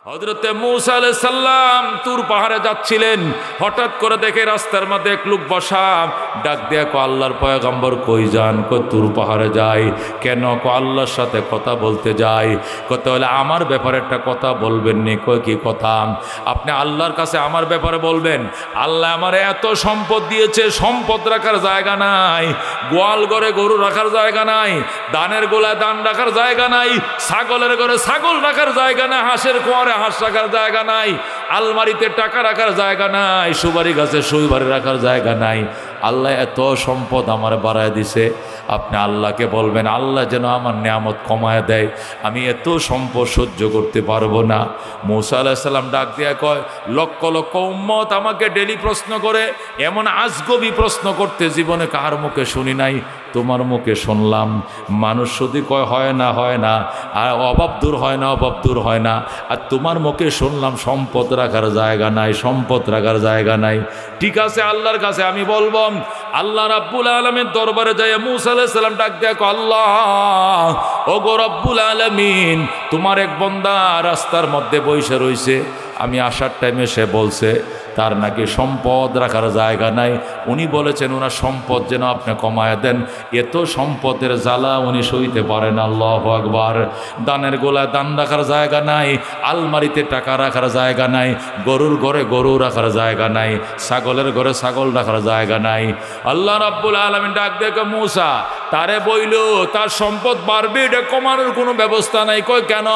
হযরতে মূসা আলাইহিস সালাম তুর পাহাড়ে যাচ্ছিলেন, হঠাৎ করে দেখে রাস্তার মধ্যে এক লোক বসা। ডাক দিয়া কয়, আল্লাহর পয়গম্বর কই যান? কয় তুর পাহাড়ে যাই। কেন? কয় আল্লাহর সাথে কথা বলতে যাই। কয় তাহলে আমার ব্যাপারে একটা কথা বলবেন নি? কয় কি কথা? আপনি আল্লাহর কাছে আমার ব্যাপারে বলবেন। আল্লাহ আমার এত সম্পদ দিয়েছে, সম্পদ রাখার জায়গা নাই, গোয়াল ঘরে গরু রাখার জায়গা নাই, দানের গোলায় দান রাখার জায়গা নাই, ছাগলের ঘরে ছাগল রাখার জায়গা নাই, হাঁসের কোয়ারে হাঁস রাখার জায়গা নাই, আলমারিতে টাকা রাখার জায়গা নাই, সুপারি গাছে সুপারি রাখার জায়গা নাই। আল্লাহ এত সম্পদ আমার বাড়ায় দিছে। আপনি আল্লাহকে বলবেন আল্লাহ যেন আমার নিয়ামত কমায় দেয়, আমি এত সম্পদ সহ্য করতে পারবো না। মূসা আলাইহিস সালাম ডাক দিয়া কয়, লক্ষ লক্ষ উম্মত আমাকে ডেলি প্রশ্ন করে, এমন আজগবি প্রশ্ন করতে জীবনে কার মুখে শুনি নাই, তোমার মুখে শুনলাম। মানুষ শুধু কয় হয় না হয় না, আর অভাব দূর হয় না, অভাব দূর হয় না, আর তোমার মুখে শুনলাম সম্পদ রাখার জায়গা নাই, সম্পদ রাখার জায়গা নাই। ঠিক আছে, আল্লাহর কাছে আমি বলবো। আল্লাহ রাব্বুল আলামিন দরবারে যায় মূসা আলাইহিস সালাম ডাক দেয়া কয়, আল্লাহ ও গো রব্বুল আলামিন, তোমার এক বান্দা রাস্তার মধ্যে বসে রইছে, আমি আসার টাইমে সে বলছে তার নাকি সম্পদ রাখার জায়গা নাই। উনি বলেছেন ওনার সম্পদ যেন আপনি কমায় দেন, এত সম্পদের জ্বালা উনি সইতে পারেন। আল্লাহু আকবার। দানের গোলায় দান রাখার জায়গা নাই, আলমারিতে টাকা রাখার জায়গা নাই, গরুর ঘরে গরু রাখার জায়গা নাই, ছাগলের ঘরে ছাগল রাখার জায়গা নাই। আল্লাহ রাব্বুল আলামিন ডাক দেখে, মূসা তারে বইল তার সম্পদ বাড়বে, এটা কমানোর কোনো ব্যবস্থা নাই। কয় কেন?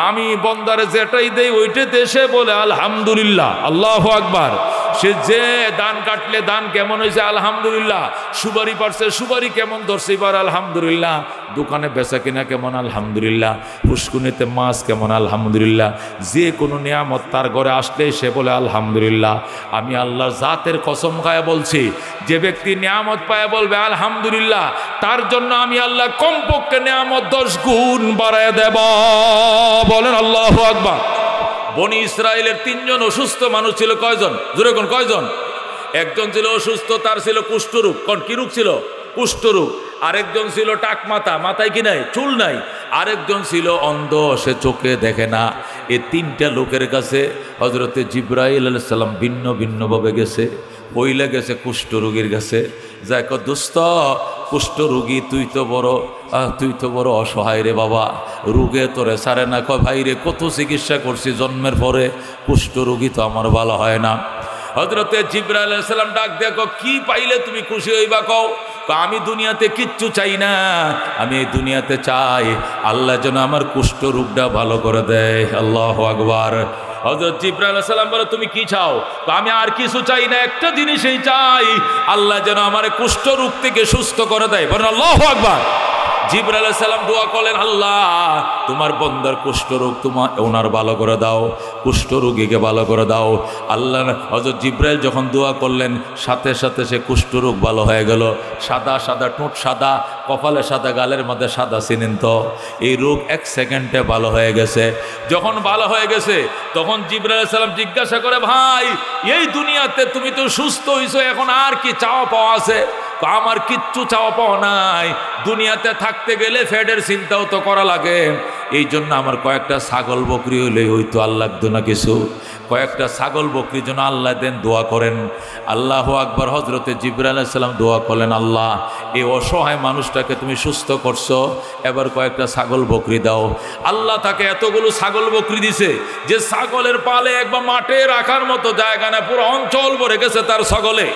আমি বন্দারে যেটাই দেই ওইটাতে সে বলে আলহামদুলিল্লাহ। আল্লাহু আকবার। সে যে দান কাটলে দান কেমন হয়েছে আলহামদুলিল্লাহ, সুপারি পারছে সুপারি কেমন ধরছে এবার আলহামদুলিল্লাহ, দোকানে বেচা কিনা কেমন আলহামদুলিল্লাহ, পুষ্কুনিতে মাছ কেমন আলহামদুলিল্লাহ। যে কোনো নিয়ামত তার ঘরে আসলেই সে বলে আলহামদুলিল্লাহ। আমি আল্লাহর জাতের কসম খায়া বলছি, যে ব্যক্তি নিয়ামত পায় বলবে আলহামদুলিল্লাহ, তার জন্য আমি আল্লাহ কমপক্ষে নিয়ামত 10 গুণ বাড়ায় দেব। বলেন আল্লাহু আকবার। বনি ইসরায়েলের 3 জন অসুস্থ মানুষ ছিল। কয়জন? জোরে কোন কয়জন? একজন ছিল অসুস্থ, তার ছিল কুষ্ঠরোগ। কোন কি রোগ ছিল? কুষ্ঠরোগ। আরেকজন ছিল টাক মাথা, মাথায় কি নাই, চুল নাই। আরেকজন ছিল অন্ধ, সে চোখে দেখে না। এই 3টা লোকের কাছে হযরতে জিবরাইল আলাইহিস সালাম ভিন্ন ভিন্নভাবে গেছে। পইলা গেছে কুষ্ঠরোগীর কাছে, যাই কয় দোস্ত কুষ্ঠরোগী তুই তো বড় অসহায় রে বাবা, রোগে তোরে সারে না। কয় ভাই রে, কত চিকিৎসা করছি জন্মের পরে, কুষ্ঠরোগী তো আমার ভালো হয় না। হযরতে জিবরাইল আলাইহিস সালাম ডাক দেখো, কি পাইলে তুমি খুশি হইবা? কও। আমি দুনিয়াতে কিচ্ছু চাই না, আমি এই দুনিয়াতে চাই আল্লাহ যেন আমার কুষ্ঠরোগটা ভালো করে দেয়। আল্লাহু আকবার। হযরত জিবরাইল আলাইহিস সালাম বলে, তুমি কি চাও? আমি আর কিছু চাই না, একটা জিনিসই চাই, আল্লাহ যেন আমার কুষ্ঠরোগ থেকে সুস্থ করে দেয়। বলেন আল্লাহু আকবার। জিবরাইল আলাইহিস সালাম দোয়া করলেন, আল্লাহ তোমার বান্দার কুষ্ঠরোগ তোমার ওনার ভালো করে দাও, কুষ্ঠরোগীকে ভালো করে দাও। আল্লাহ হযরত জিবরাইল যখন দোয়া করলেন, সাথে সাথে সে কুষ্ঠরোগ ভালো হয়ে গেল। সাদা সাদা ঠোঁট সাদা, কপালে সাদা, গালের মধ্যে সাদা। চিনেন তো এই রোগ 1 সেকেন্ডে ভালো হয়ে গেছে। যখন ভালো হয়ে গেছে তখন জিবরাইল আলাইহিস সালাম জিজ্ঞাসা করে, ভাই এই দুনিয়াতে তুমি তো সুস্থ হইছো, এখন আর কি চাওয়া পাওয়া আছে? আমার কিচ্ছু চাওয়া পাওয়া নাই, দুনিয়াতে থাকতে গেলে ফেডের চিন্তাও তো করা লাগে, এই জন্য আমার কয়েকটা ছাগল বকরি হইলে হইতো, আল্লাহ লাগতো না কিছু, কয়েকটা ছাগল বকরির জন্য আল্লাহ দেন, দোয়া করেন। আল্লাহু আকবার। হযরতে জিবরাইল আলাইহিস সালাম দোয়া করলেন, আল্লাহ এই অসহায় মানুষটাকে তুমি সুস্থ করছো, এবার কয়েকটা ছাগল বকরি দাও। আল্লাহ তাকে এতগুলো ছাগল বকরি দিছে যে ছাগলের পালে একবার মাঠে রাখার মতো জায়গা না, পুরো অঞ্চল ভরে গেছে তার ছাগলে,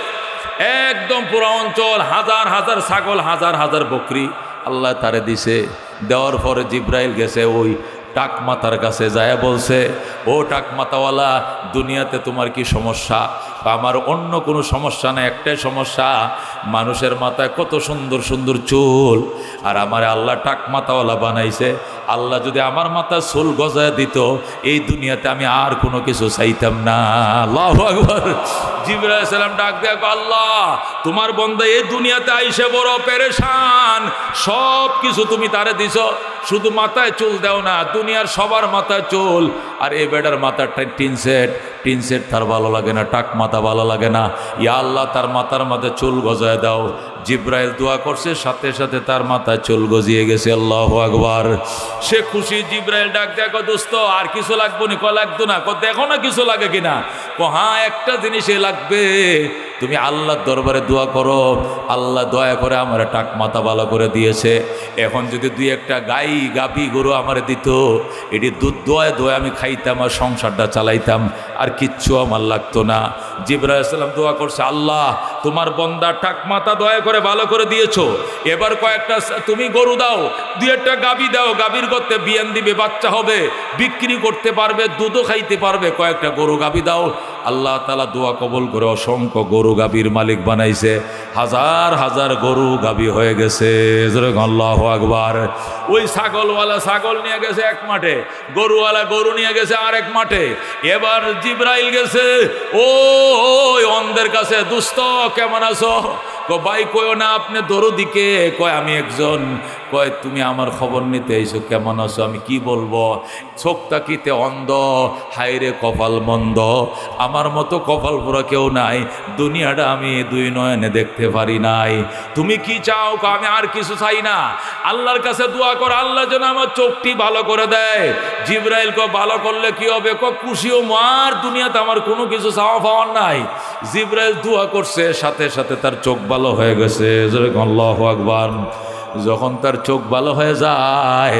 একদম পুরো অঞ্চল, হাজার হাজার ছাগল, হাজার হাজার বকরি আল্লাহ তারে দিছে। দেওয়ার পরে জিবরাইল গেছে ওই টাক মাথার কাছে, যায় বলছে, ও টাক মাথাওয়ালা, দুনিয়াতে তোমার কি সমস্যা? আমার অন্য কোনো সমস্যা না, একটাই সমস্যা, মানুষের মাথায় কত সুন্দর সুন্দর চুল, আর আমার আল্লাহ টাক মাথাওয়ালা বানাইছে, আল্লাহ যদি আমার মাথায় চুল গজায় দিত, এই দুনিয়াতে আমি আর কোনো কিছু চাইতাম না। আল্লাহু আকবার। জিবরাইল আলাইহিস সালাম ডাক দেয়া, আল্লাহ তোমার বান্দা এই দুনিয়াতে আইসে বড় পেরেশান, সব কিছু তুমি তারে দিছো, শুধু মাথায় চুল দাও না, দুনিয়ার সবার মাথায় চুল, আর এই বেটার মাথারটা টিন সেট তার ভালো লাগে না, টাক মাথা ভালো লাগে না। ইয়া আল্লাহ তার মাথার মাথায় চুল গজায় দাও। জিব্রাইল দোয়া করছে, সাথে সাথে তার মাথায় চুল গজিয়ে গেছে। আল্লাহু আকবার। সে খুশি। জিব্রাইল ডাক দেখো দোস্ত আর কিছু লাগবে না? লাগতো না। দেখো না কিছু লাগে কিনা। হ্যাঁ একটা জিনিসে লাগবে, তুমি আল্লাহর দরবারে দোয়া করো, আল্লাহ দয়া করে আমার টাক মাথা ভালো করে দিয়েছে। এখন যদি দুই একটা গাভী গরু আমার দিত, এটি দুধ দোয়া আমি খাইতাম আর সংসারটা চালাইতাম, আর কিচ্ছু আমার লাগতো না। জিবরাইল আলাইহিস সালাম দোয়া করছে, আল্লাহ তোমার বন্দা টাক মাথা দয়া করে ভালো করে দিয়েছো, এবার কয়েকটা তুমি গরু দাও, দুই একটা গাভী দাও, গাভীর করতে বিয়ান দিবে, বাচ্চা হবে, বিক্রি করতে পারবে, দুধও খাইতে পারবে, কয়েকটা গরু গাভী দাও। আল্লাহ তাআলা দোয়া কবুল করে অসংখ্য গরু গাভীর মালিক বানাইছে। হাজার হাজার গরু গাভী হয়ে গেছে। আল্লাহু আকবার। ওই ছাগলওয়ালা ছাগল নিয়ে গেছে এক মাঠে, গরুওয়ালা গরু নিয়ে গেছে আরেক মাঠে। এবার জিব্রাইল গেছে ওই অন্ধের কাছে, দুস্থ কেমন আছো? ভাই কয়ও না আপনি দরদিকে, কয় আমি একজন, কয় তুমি আমার খবর নিতে এসো, কেমন আছো? আমি কি বলবো, চোখ তাকিতে অন্ধ, হায়রে কপাল মন্দ, আমার মতো কপাল পুরা কেউ নাই, দুনিয়াটা আমি দুই নয়নে দেখতে পারি নাই, তুমি কি চাও? আমি আর কিছু চাই না, আল্লাহর কাছে দোয়া কর, আল্লাহ যেন আমার চোখটি ভালো করে দেয়। জিব্রাইল কয় ভালো করলে কি হবে? খুশিও মার, দুনিয়াতে আমার কোনো কিছু চাওয়া পাওয়ার নাই। জিব্রাইল দোয়া করছে, সাথে সাথে তার চোখ ভালো হয়ে গেছে। আল্লাহু আকবার। যখন তার চোখ ভালো হয়ে যায়,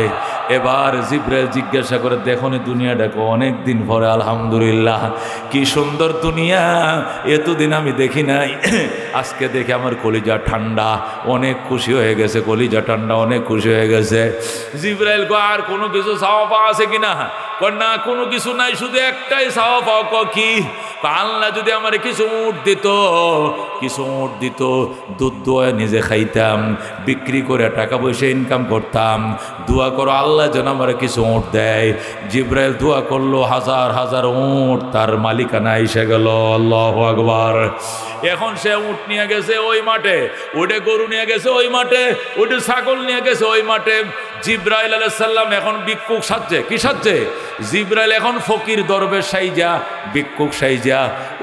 এবার জিব্রাইল জিজ্ঞাসা করে, দেখো নি দুনিয়াটাকে অনেক দিন পরে, আলহামদুলিল্লাহ কি সুন্দর দুনিয়া, এতদিন আমি দেখি নাই, আজকে দেখে আমার কলিজা ঠান্ডা, অনেক খুশি হয়ে গেছে, কলিজা ঠান্ডা, অনেক খুশি হয়ে গেছে। জিব্রাইল কয় আর কোনো কিছু চাওয়া পাওয়া আছে কিনা? কয় না কোনো কিছু নাই, শুধু একটাই চাওয়া পাওয়া। কি? আল্লাহ যদি আমার কিছু উট দিত, দুধ দোয়া নিজে খাইতাম, বিক্রি করে টাকা পয়সা ইনকাম করতাম। দোয়া করো আল্লাহ যেন আমার কিছু উট দেয়। জিব্রাইল দোয়া করলো, হাজার হাজার উট তার মালিকানা এসে গেল। আল্লাহু আকবার। এখন সে উট নিয়ে গেছে ওই মাঠে, ওটা গরু নিয়ে গেছে ওই মাঠে, ওটা ছাগল নিয়ে গেছে ওই মাঠে। জিব্রাইল আলাইহিস সালাম এখন ভিক্ষুক সাজছে। কি সাজছে? জিব্রাইল এখন ফকির দরবেশ সাইজা, ভিক্ষুক সাইজা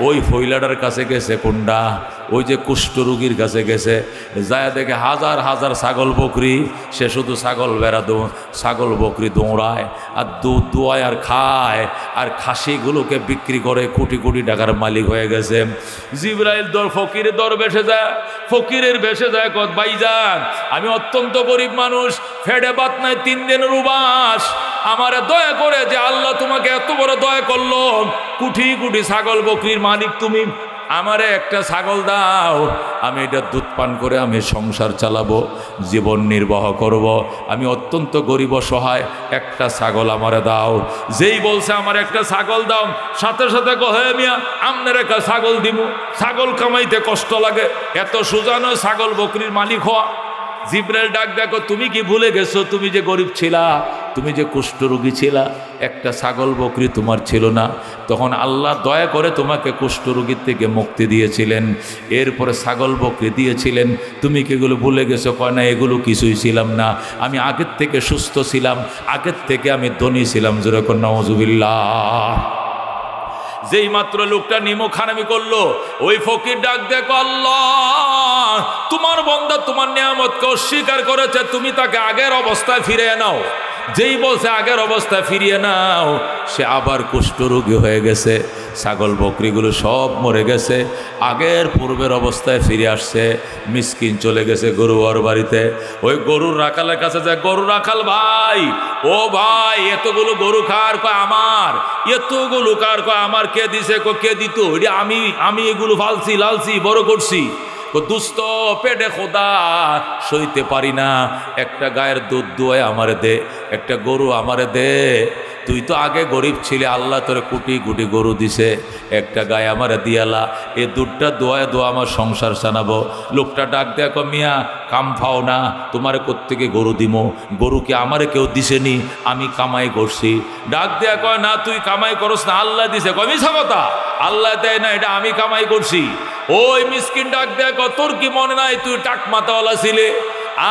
ওই ফইলাটার কাছে গেছে। কোনটা? ওই যে কুষ্ঠরোগীর কাছে গেছে। যায় দেখে হাজার হাজার ছাগল বকরি, সে শুধু ছাগল ছাগল বকরি দৌড়ায় আর দুধ দোয়ায় আর খায়, আর খাসিগুলোকে বিক্রি করে কোটি কোটি টাকার মালিক হয়ে গেছে। জিব্রাইল ফকিরের দরবেশে যায়, ফকিরের বেশে যায়, কত ভাইজান আমি অত্যন্ত গরিব মানুষ, ফেডে বাত নাই, 3 দিনের উবাস, আমারে দয়া করে যে আল্লাহ তোমাকে এত বড় দয়া করলো, কোটি কোটি ছাগল বকরির মালিক তুমি, আমারে একটা ছাগল দাও, আমি এটা দুধ পান করে আমি সংসার চালাবো, জীবন নির্বাহ করব, আমি অত্যন্ত গরিব অসহায়, একটা ছাগল আমারে দাও। যেই বলছে আমার একটা ছাগল দাও, সাথে সাথে কহে মিয়া আমনের একটা ছাগল দিব, ছাগল কামাইতে কষ্ট লাগে, এত সোজা নয় ছাগল বকরির মালিক হওয়া। জিব্রাইল ডাক দেখো, তুমি কি ভুলে গেছো তুমি যে গরিব ছিলা, তুমি যে কুষ্ঠরোগী ছিলা, একটা ছাগল বকরি তোমার ছিল না, তখন আল্লাহ দয়া করে তোমাকে কুষ্ঠরোগীর থেকে মুক্তি দিয়েছিলেন, এরপরে ছাগল বকরি দিয়েছিলেন, তুমি কি এগুলো ভুলে গেছো? কয় না এগুলো কিছুই ছিলাম না, আমি আগের থেকে সুস্থ ছিলাম, আগের থেকে আমি ধনী ছিলাম। যেরকম নাউজুবিল্লাহ। যেই মাত্র লোকটা নিমক খানামি করলো, ওই ফকির ডাক দেখো, আল্লাহ তোমার বান্দা তোমার নিয়ামতকে অস্বীকার করেছে, তুমি তাকে আগের অবস্থায় ফিরিয়ে নাও। যেই বলছে আগের অবস্থায় ফিরিয়ে নাও, সে আবার কুষ্ঠরোগী হয়ে গেছে, ছাগল বকরিগুলো সব মরে গেছে, আগের পূর্বের অবস্থায় ফিরে আসছে, মিসকিন চলে গেছে গরুয়ার বাড়িতে। ওই গরুর রাখালের কাছে যায়, গরু রাখাল ভাই, ও ভাই এতগুলো গরু কার? কয় আমার। এতগুলো কার? কয় আমার। কে দিছে? কে দিত? আমি এগুলো ফালছি লালছি বড় করছি। দুস্থ পেটে খোদা সইতে পারি না, একটা গায়ের দুধ দোয়ায় আমারে দে, একটা গরু আমারে দে, তুই তো আগে গরিব ছিলি, আল্লাহ তোরে কোটি কোটি গরু দিছে, একটা গায়ে আমারে দিয়ালা, এই দুধটা দোয়ায় দোয়া আমার সংসার চালাবো। লোকটা ডাক দেখো, মিয়া কাম পাও না, তোমারে কোত্থেকে গরু দিমো? গরু কি আমারে কেউ দিছেনি? আমি কামাই করছি। ডাক দেয়া কয়, না তুই কামাই করস না, আল্লাহ দিছে। কয় মিছা কথা, আল্লাহ দেয় না, এটা আমি কামাই করছি। ওই মিসকিন ডাক দেয়া কয়, তোর কি মনে নাই তুই টাক মাথাওয়ালা ছিলে?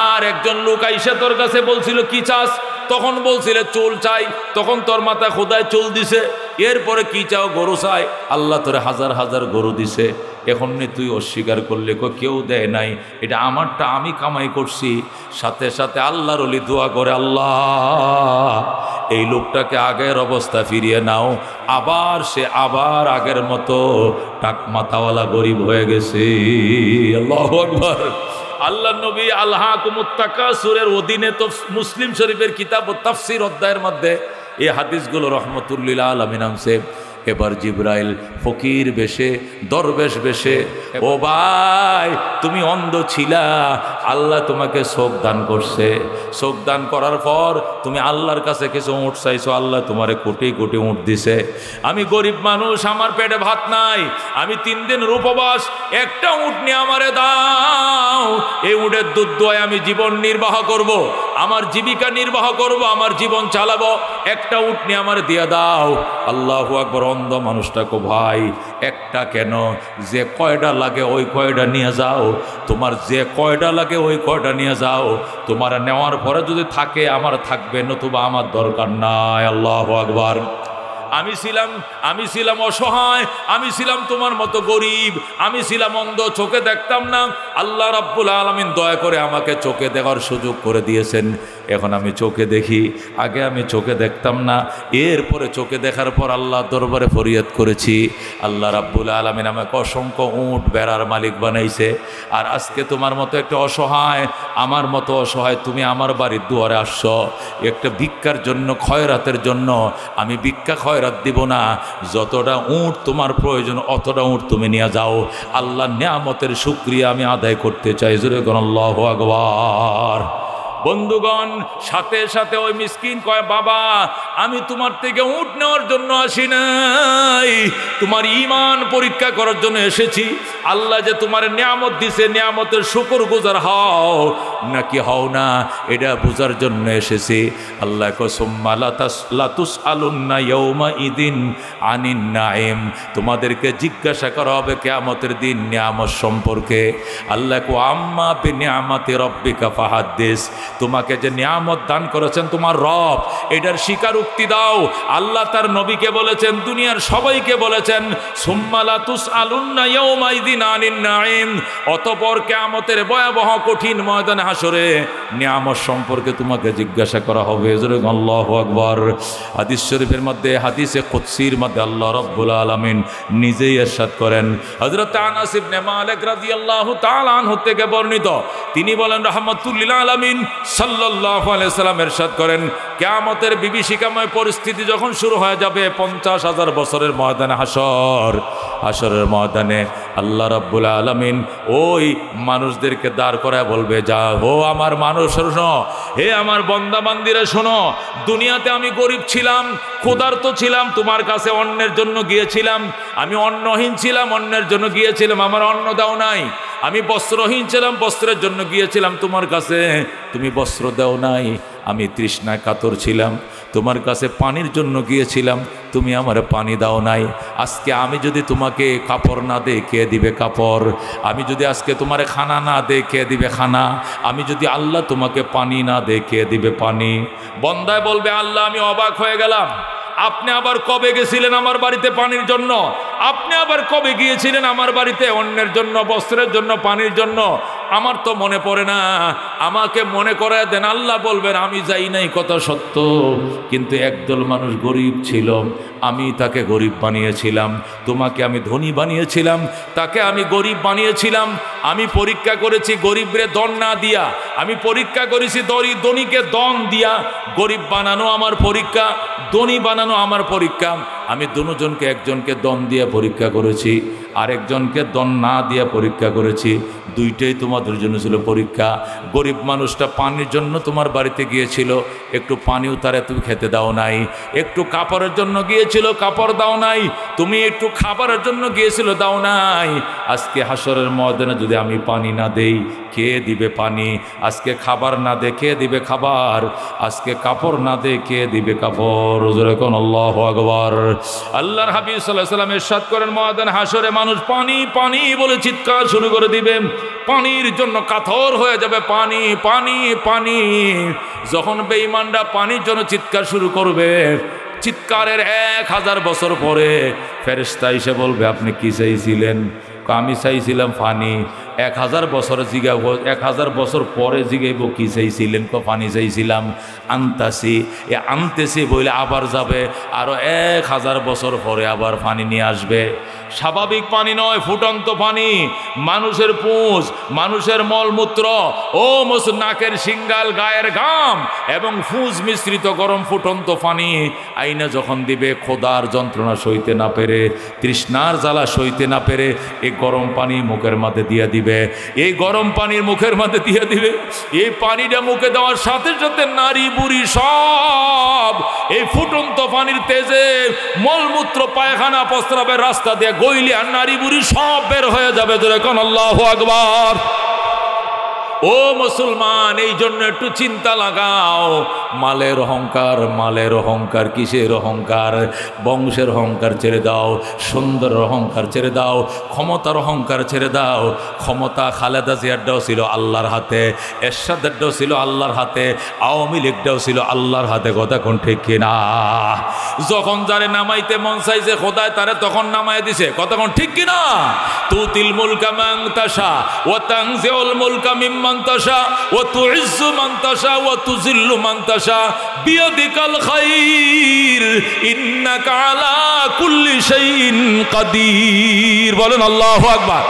আর একজন লোক আইসা তোর কাছে বলছিল কি চাস? তখন বলছিলে চুল চাই, তখন তোর মাথা খোদায় চুল দিছে। এরপরে কি চাও? গরু চাই। আল্লাহ তোরে হাজার হাজার গরু দিছে। এখন তুই অস্বীকার করলে কেউ দেয় নাই, এটা আমারটা, আমি কামাই করছি। সাথে সাথে আল্লাহর ওলি দোয়া করে, আল্লাহ এই লোকটাকে আগের অবস্থা ফিরিয়ে নাও। আবার সে আবার আগের মতো টাক মাথাওয়ালা গরিব হয়ে গেছে। আল্লাহু আকবার। আল্লাহ নবী আলহাকুমুত তাকাসুরের অধীনে তো মুসলিম শরীফের কিতাব ও তাফসীর অধ্যায়ের মধ্যে এই হাদিসগুলো রহমতুল্লিল আলামিন আনছে। এবার জিব্রাইল ফকির বেশে, দরবেশ বেশে, ও ভাই তুমি অন্ধ ছিলা, আল্লাহ তোমাকে চোখ দান করছে। চোখ দান করার পর তুমি আল্লাহর কাছে কিছু উঁট চাইছো, আল্লাহ তোমারে কোটি কোটি উঁট দিছে। আমি গরিব মানুষ, আমার পেটে ভাত নাই, আমি 3 দিনের উপবাস, একটা উঁট নিয়ে আমারে দাও। এই উঁটের দুধ দোয়ায় আমি জীবন নির্বাহ করব, আমার জীবিকা নির্বাহ করব, আমার জীবন চালাবো, একটা উঁট নিয়ে আমার দিয়ে দাও। আল্লাহু আকবার। অন্ধ মানুষটাকে, ভাই একটা কেন, যে কয়টা লাগে ওই কয়টা নিয়ে যাও, তোমার যে কয়টা লাগে ওই কয়টা নিয়ে যাও, তোমার নেওয়ার পরে যদি থাকে আমার থাকবে, নতুবা আমার দরকার নাই। আল্লাহু আকবার। আমি ছিলাম অসহায়, আমি ছিলাম তোমার মতো গরিব, আমি ছিলাম অন্ধ, চোখে দেখতাম না। আল্লাহ রাব্বুল আলামিন দয়া করে আমাকে চোখে দেখার সুযোগ করে দিয়েছেন। এখন আমি চোখে দেখি, আগে আমি চোখে দেখতাম না। এরপরে চোখে দেখার পর আল্লাহ দরবারে ফরিয়াদ করেছি। আল্লাহ রাব্বুল আলামিন আমাকে অসংখ্য উট বেড়ার মালিক বানাইছে। আর আজকে তোমার মতো একটা অসহায়, আমার মতো অসহায় তুমি আমার বাড়ির দুয়ারে আসছো একটা ভিক্ষার জন্য, খয়রাতের জন্য। আমি ভিক্ষা খয়রাত দিব না, যতটা উট তোমার প্রয়োজন অতটা উট তুমি নিয়ে যাও। আল্লাহর নিয়ামতের শুকরিয়া আমি আদায় করতে চাই। জোরে বলুন আল্লাহু আকবার। বন্ধুগণ, সাথে সাথে ওই মিসকিন কয়, বাবা আমি তোমার থেকে উট নেওয়ার জন্য আসি নাই, তোমার ঈমান পরীক্ষা করার জন্য এসেছি। আল্লাহ যে তোমার নিয়ামত দিছে, নিয়ামতের শুকর গুজার হও নাকি হও না, এটা বোঝার জন্য এসেছি। আল্লাহ সুম্মা লাতুসআলুন্না ইয়াউমা ইদিন আনিন নাঈম, তোমাদেরকে জিজ্ঞাসা করা হবে কিয়ামতের দিন নিয়ামত সম্পর্কে। আল্লাহ কো আম্মা বিনিয়ামাতি রাব্বিকা ফাহাদ্দিস, তোমাকে যে নিয়ামত দান করেছেন তোমার রব, এটার স্বীকারোক্তি দাও। আল্লাহ তার নবীকে বলেছেন, দুনিয়ার সবাইকে বলেছেন, সুম্মা লাতুসআলুন্না ইয়াউমা ইদিন আনিন নাঈম, অতঃপর কিয়ামতের ভয়াবহ কঠিন ময়দানে হাসরে নিয়ামত সম্পর্কে তোমাকে জিজ্ঞাসা করা হবে। আল্লাহু আকবার। হাদিস শরীফের মধ্যে, হাদিসে কুদসির মধ্যে আল্লাহ রাব্বুল আলামিন নিজেই ইরশাদ করেন। হযরত আনাস ইবনে মালিক রাদিয়াল্লাহু তাআলা আনহু থেকে বর্ণিত, তিনি বলেন রাহমাতুল লিল আলামিন সাল্লাল্লাহু আলাইহি সাল্লাম ইরশাদ করেন, কিয়ামতের বিভীষিকাময় পরিস্থিতি যখন শুরু হয়ে যাবে, 50,000 বছরের ময়দানে হাসরের ময়দানে আল্লাহ রাব্বুল আলামিন ওই মানুষদেরকে দাঁড় করায় বলবে, যা ও আমার মানুষ শোনো, হে আমার বান্দা বান্দীরা শোনো, দুনিয়াতে আমি গরিব ছিলাম, ক্ষুধার্ত ছিলাম, তোমার কাছে অন্যের জন্য গিয়েছিলাম, আমি অন্নহীন ছিলাম, অন্যের জন্য গিয়েছিলাম, আমার অন্ন দাও নাই। আমি বস্ত্রহীন ছিলাম, বস্ত্রের জন্য গিয়েছিলাম তোমার কাছে, তুমি বস্ত্র দাও নাই। আমি তৃষ্ণায় কাতর ছিলাম, তোমার কাছে পানির জন্য গিয়েছিলাম, তুমি আমার পানি দাও নাই। আজকে আমি যদি তোমাকে কাপড় না দে, কে দিবে কাপড়? আমি যদি আজকে তোমার খানা না দে, কে দিবে খানা? আমি যদি আল্লাহ তোমাকে পানি না দে, কে দিবে পানি? বন্দায় বলবে, আল্লাহ আমি অবাক হয়ে গেলাম, আপনি আবার কবে গেছিলেন আমার বাড়িতে পানির জন্য? আপনি আবার কবে গিয়েছিলেন আমার বাড়িতে অন্যের জন্য, বস্ত্রের জন্য, পানির জন্য? আমার তো মনে পড়ে না, আমাকে মনে করায় দেন। আল্লাহ বলবেন, আমি যাই নাই কথা সত্য, কিন্তু একদল মানুষ গরিব ছিল, আমি তাকে গরিব বানিয়েছিলাম। তোমাকে আমি ধনী বানিয়েছিলাম, তাকে আমি গরিব বানিয়েছিলাম। আমি পরীক্ষা করেছি গরিবরে দন না দিয়া, আমি পরীক্ষা করেছি ধনীকে দন দিয়া। গরিব বানানো আমার পরীক্ষা, ধনী বানানো আমার পরীক্ষা। আমি দুজনকে, একজনকে দন দিয়ে পরীক্ষা করেছি, আরেকজনকে দন না দিয়ে পরীক্ষা করেছি। দুইটাই তোমাদের জন্য ছিল পরীক্ষা। গরিব মানুষটা পানির জন্য তোমার বাড়িতে গিয়েছিল, একটু পানিও তারে তুমি খেতে দাও নাই। একটু কাপড়ের জন্য গিয়েছিল, কাপড় দাও নাই। তুমি একটু খাবারের জন্য গিয়েছিল, দাও নাই। আজকে হাসরের ময়দানে যদি আমি পানি না দেই, কে দিবে পানি? আজকে খাবার না দে, কে দিবে খাবার? আজকে কাপড় না দে, কে দিবে কাপড়? জোরে কোন আল্লাহু আকবার। আল্লাহর হাবিব সাল্লাল্লাহু আলাইহি ওয়াসাল্লাম ইরশাদ করেন, ময়দান হাসরে মানুষ পানি পানি বলে চিৎকার শুরু করে দিবে, পানির জন্য কাতর হয়ে যাবে, পানি পানি পানি। যখন বেঈমানরা পানির জন্য চিৎকার শুরু করবে, চিৎকারের 1000 বছর পরে ফেরেশতা এসে বলবে, আপনি কি চাইছিলেন? আমি চাইছিলাম পানি। 1000 বছর জিগাবো, 1000 বছর পরে জিগাইব কি চাইছিলেন? পানি চাইছিলাম। আনতাছি, এ আনতেছি বলে আবার যাবে, আরো 1000 বছর পরে আবার পানি নিয়ে আসবে। স্বাভাবিক পানি নয়, ফুটন্ত পানি, মানুষের পুঁজ, মানুষের মলমূত্র, ও নাকের সিঙ্গাল, গায়ের ঘাম এবং ফুঁজ মিশ্রিত গরম ফুটন্ত পানি আইনা যখন দিবে, খোদার যন্ত্রণা সইতে না পেরে, তৃষ্ণার জ্বালা সইতে না পেরে এই গরম পানি মুখের মধ্যে দিয়ে দিবে। এই গরম পানির মুখের মধ্যে দিয়ে দিবে, এই পানিটা মুখে দেওয়ার সাথে সাথে নারী বুড়ি সব এই ফুটন্ত পানির তেজে মলমূত্র, পায়খানা, প্রস্রাবের রাস্তা দিয়ে গইলে আর নারী বুড়ি সব বের হয়ে যাবে। যেরকম আল্লাহু আকবার। ও মুসলমান, এই জন্য একটু চিন্তা লাগাও। মালের অহংকার, মালের অহংকার, কিসের অহংকার? বংশের অহংকার ছেড়ে দাও, সুন্দর অহংকার ছেড়ে দাও, ক্ষমতার অহংকার ছেড়ে দাও। ক্ষমতা খালেদা জিয়ারটাও ছিল আল্লাহর হাতে, এরশাদেরটাও ছিল আল্লাহর হাতে, আওয়ামী লীগটাও ছিল আল্লাহর হাতে। কথা কোন ঠিক কিনা? যখন যারে নামাইতে মন চাইছে খোদায় তারে তখন নামাই দিছে। কথা কোন ঠিক কিনা? তুতিল মুলকা মান তাশা ওয়া তানজিউল মুলকা মিম্মান তাশা ওয়া তুইজ্জু মান তাশা ওয়া তুযিল্লু মান তাশা বিয়াদিকাল খায়র ইন্নাকা আলা কুল্লি শাইইন কাদির। বলেন আল্লাহু আকবার।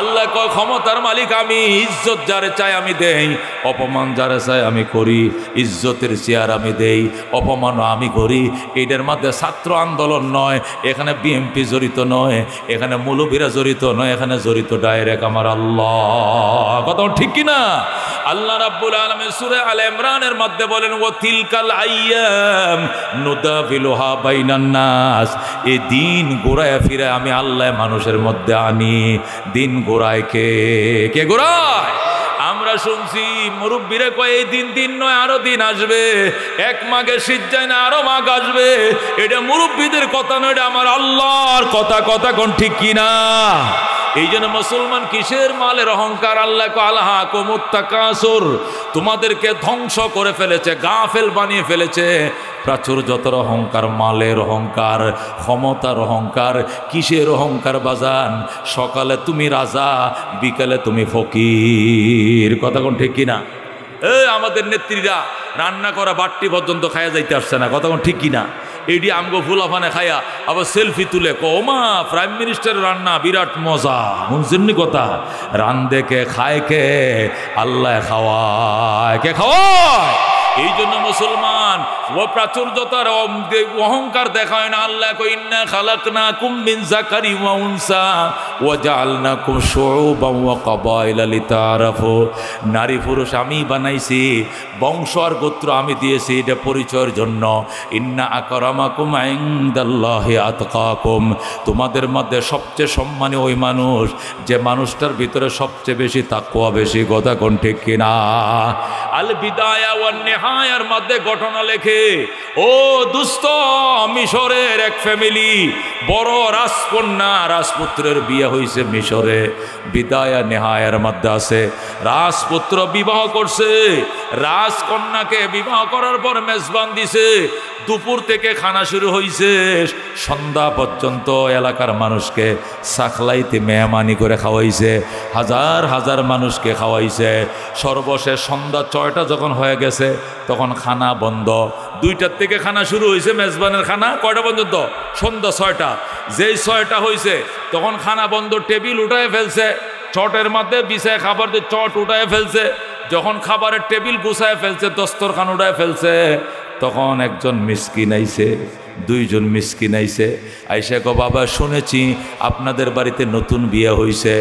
আল্লাহ কয়, ক্ষমতার মালিক আমি, ইজ্জত যারে চাই আমি দেই, অপমান যারে চাই আমি করি। ইজ্জতের চেয়ার আমি দেই, অপমানও আমি করি। এটার মধ্যে ছাত্র আন্দোলন নয়, এখানে বিএমপি জড়িত নয়, এখানে মৌলবীরা জড়িত নয়, এখানে জড়িত ডাইরেক্ট আমার আল্লাহ। কথা ঠিক কিনা? আল্লাহ রাব্বুল আলামিন সূরা আলে ইমরানের মধ্যে বলেন, ওয়া তিলকাল আইয়াম নুদাবিলুহা বাইনান নাস। এই দিন ঘোরায় ফিরে আমি আল্লাহ মানুষের মধ্যে আনি। দিন ঘোরায় কে? কে ঘোরায়? আমরা শুনছি মুরব্বীরা কয়, এই দিন নয়, আরো দিন আসবে। এক মাঘে শীত যায় না, আরো মাঘ আসবে। এটা মুরব্বীদের কথা নয়, এটা আমার আল্লাহর কথা। কথা কোন ঠিক কিনা? এই জন্য মুসলমান কিসের মালের অহংকার? আল্লাহ কো আলহাকুমুত তাকাসুর, তোমাদেরকে ধ্বংস করে ফেলেছে, গাফেল বানিয়ে ফেলেছে। প্রাচুর্যতার অহংকার, মালের অহংকার, ক্ষমতার অহংকার। কিসের অহংকার বাজান? সকালে তুমি রাজা, বিকালে তুমি ফকির। কথা কোন ঠিক কিনা? আমাদের নেত্রীরা রান্না করা বাট্টি পর্যন্ত খায়া যাইতে আসছে না। কথা কোন ঠিক কিনা? এটি আমগো ফুলাফানে খায়া আবার সেলফি তুলে ওমা প্রাইম মিনিস্টারের রান্না বিরাট মজা। শুনছেননি কথা? রান্ধে কে, খায় কে? আল্লাহ খাওয়ায়। কে খাওয়ায়? এই জন্য মুসলমান ও প্রাচুর্যতার অহংকার দেখায় না। আল্লাহ কই, ইন্না খালাকনাকুম মিন যাকারি ওয়া উনসা ওয়া জাআলনাকুম শুউবান ওয়া কাবাইলা লিতাআরাফু। নারী পুরুষ আমি বানাইছি, বংশ আর গোত্র আমি দিয়েছি এটা পরিচয়ের জন্য। ইন্না আকরামাকুম ইনদাল্লাহি আতকাকুম। তোমাদের মধ্যে সবচেয়ে সম্মানী ওই মানুষ যে মানুষটার ভিতরে সবচেয়ে বেশি তাকওয়া বেশি। কথা কোন ঠিক কিনা? আল বিদায়া ওয়ান নিহায়ার মধ্যে ঘটনা লেখে, ও দুস্থ মিশরের এক ফ্যামিলি, বড় রাজকন্যা রাজপুত্রের বিয়ে হয়েছে মিশরে। বিদায়া নেহায়ার মধ্যে আছে, রাজপুত্র বিবাহ করছে, রাজকন্যাকে বিবাহ করার পর মেজবান দিছে। দুপুর থেকে খানা শুরু হয়েছে, সন্ধ্যা পর্যন্ত এলাকার মানুষকে সাখলাইতে মেহমানি করে খাওয়াইছে, হাজার হাজার মানুষকে খাওয়াইছে। সর্বশেষ সন্ধ্যা 6টা যখন হয়ে গেছে তখন খানা বন্ধ। 2টার থেকে খানা শুরু হয়েছে, মেজবানের খানা কয়টা পর্যন্ত? সন্ধ্যা 6টা। যেই 6টা হয়েছে তখন খানা বন্ধ, টেবিল উঠায় ফেলছে, চটের মধ্যে বিছায় খাবার দিয়ে চট উঠায় ফেলছে। যখন খাবারের টেবিল গুছায় ফেলছে, দস্তরখান উঠায় ফেলছে, তখন একজন মিসকিন আইছে, 2জন মিসকিন আইছে। আইসা গো বাবা, শুনেছি আপনাদের বাড়িতে নতুন বিয়ে হয়েছে,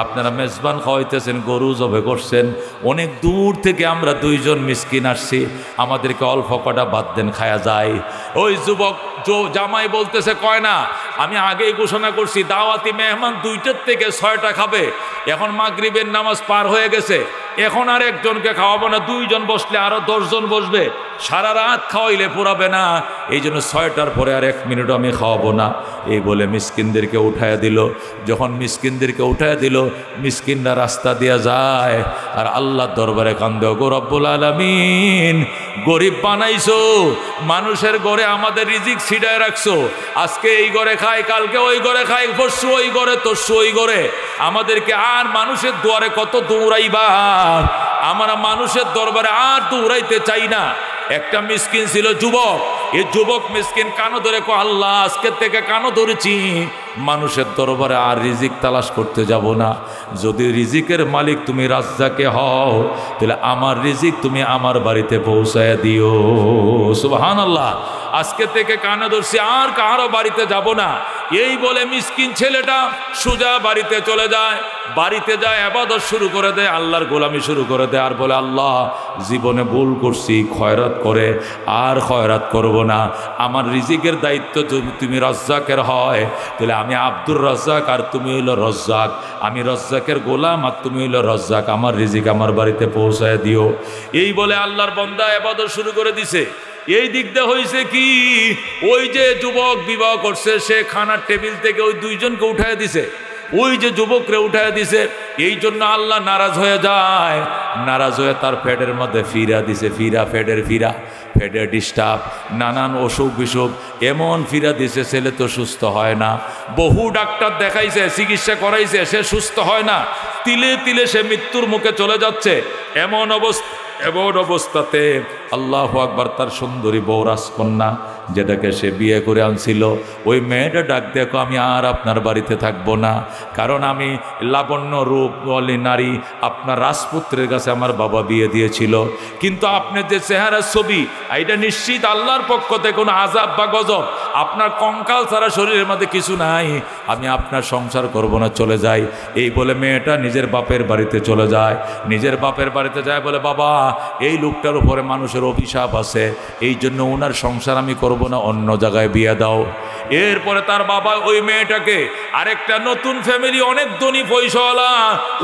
আপনারা মেজবান খাওয়াইতেছেন, গরু জবে করছেন, অনেক দূর থেকে আমরা 2জন মিসকিন আসছি, আমাদেরকে অল্প কটা বাদ দেন, খায়া যায়। ওই যুবক জামাই বলতেছে, কয় না আমি আগেই ঘোষণা করছি দাওয়াতি মেহমান 2টার থেকে 6টা খাবে। এখন মাগরিবের নামাজ পার হয়ে গেছে, এখন আর একজনকে খাওয়াবো না, 2 জন বসলে আরো 10 জন বসবে, সারা রাত খাওয়াইলে পুরাবে না, এই জন্য 6টার পরে আর 1 মিনিট আমি খাওয়াবো না। এই বলে মিসকিনদেরকে উঠায়া দিল। যখন মিসকিনদেরকে উঠায়া দিল, মিসকিনরা রাস্তা দিয়া যায় আর আল্লাহর দরবারে কান্দে, গো রব্বুল আলামিন, গরিব বানাইছো, মানুষের ঘরে আমাদের রিজিক ছিটায় রাখছো, আজকে এই ঘরে খাই, কালকে ওই ঘরে খাই, পরশু ওই ঘরে, তরশু ওই ঘরে, আমাদেরকে আর মানুষের দুয়ারে কত দৌড়াইবা, আমরা মানুষের দরবারে আর দৌড়াইতে চাই না। একটা মিসকিন ছিল যুবক, এই যুবক মিসকিন কানো ধরে কো, আল্লাহ আজকে থেকে কানো ধরেছি, মানুষের দরবারে আর রিজিক তালাশ করতে যাব না। যদি রিজিকের মালিক তুমি রাজ্জাকে হও, তাহলে আমার রিজিক তুমি আমার বাড়িতে পৌঁছায় দিও। সুবহানাল্লাহ। আজকে থেকে কানে ধরছি, আর কারো বাড়িতে যাব না। এই বলে মিসকিন ছেলেটা সোজা বাড়িতে চলে যায়। বাড়িতে যায় ইবাদত শুরু করে দেয়, আল্লাহর গোলামি শুরু করে দেয়, আর বলে, আল্লাহ জীবনে ভুল করছি, খয়রাত করে আর খয়রাত করব না। আমার রিজিকের দায়িত্ব যদি তুমি রাজ্জাকের হয়, তাহলে আমি আব্দুর রাজ্জাক আর তুমি হইল রাজ্জাক, আমি রাজ্জাকের গোলাম আর তুমি হইল রাজ্জাক, আমার রিজিক আমার বাড়িতে পৌঁছায় দিও। এই বলে আল্লাহর বান্দা ইবাদত শুরু করে দিছে। এই দিক দিয়ে হয়েছে কি, ওই যে যুবক বিবাহ করছে, সে খানার টেবিল থেকে ওই 2 জনকে উঠায় দিছে, ওই যে যুবকরে উঠায় দিছে। এই জন্য আল্লাহ নারাজ হয়ে যায়, নারাজ হয়ে তার পেটের মধ্যে ফিরা দিছে, ফেডের ডিস্টার্ব, নানান অসুখ বিসুখ এমন ফিরা দিছে, ছেলে তো সুস্থ হয় না। বহু ডাক্তার দেখাইছে, চিকিৎসা করাইছে, সে সুস্থ হয় না, তিলে তিলে সে মৃত্যুর মুখে চলে যাচ্ছে। এমন অবস্থাতে আল্লাহু আকবার, তার সুন্দরী বউ রাজকন্যা যেটাকে সে বিয়ে করে আনছিল, ওই মেয়েটা ডাক দেখো, আমি আর আপনার বাড়িতে থাকবো না, কারণ আমি লাবণ্য রূপ বলি নারী, আপনার রাজপুত্রের কাছে আমার বাবা বিয়ে দিয়েছিল, কিন্তু আপনার যে চেহারার ছবি, এটা নিশ্চিত আল্লাহর পক্ষ থেকে কোনো আযাব বা গজব, আপনার কঙ্কাল ছাড়া শরীরের মধ্যে কিছু নাই, আমি আপনার সংসার করব না, চলে যাই। এই বলে মেয়েটা নিজের বাপের বাড়িতে চলে যায়। নিজের বাপের বাড়িতে যায়, বলে, বাবা এই লোকটার উপরে মানুষের অভিশাপ আছে, এই জন্য ওনার সংসার আমি করব না, অন্য জায়গায় বিয়ে দাও। এরপরে তার বাবা ওই মেয়েটাকে আরেকটা নতুন ফ্যামিলি, অনেক ধনী পয়সাওয়ালা,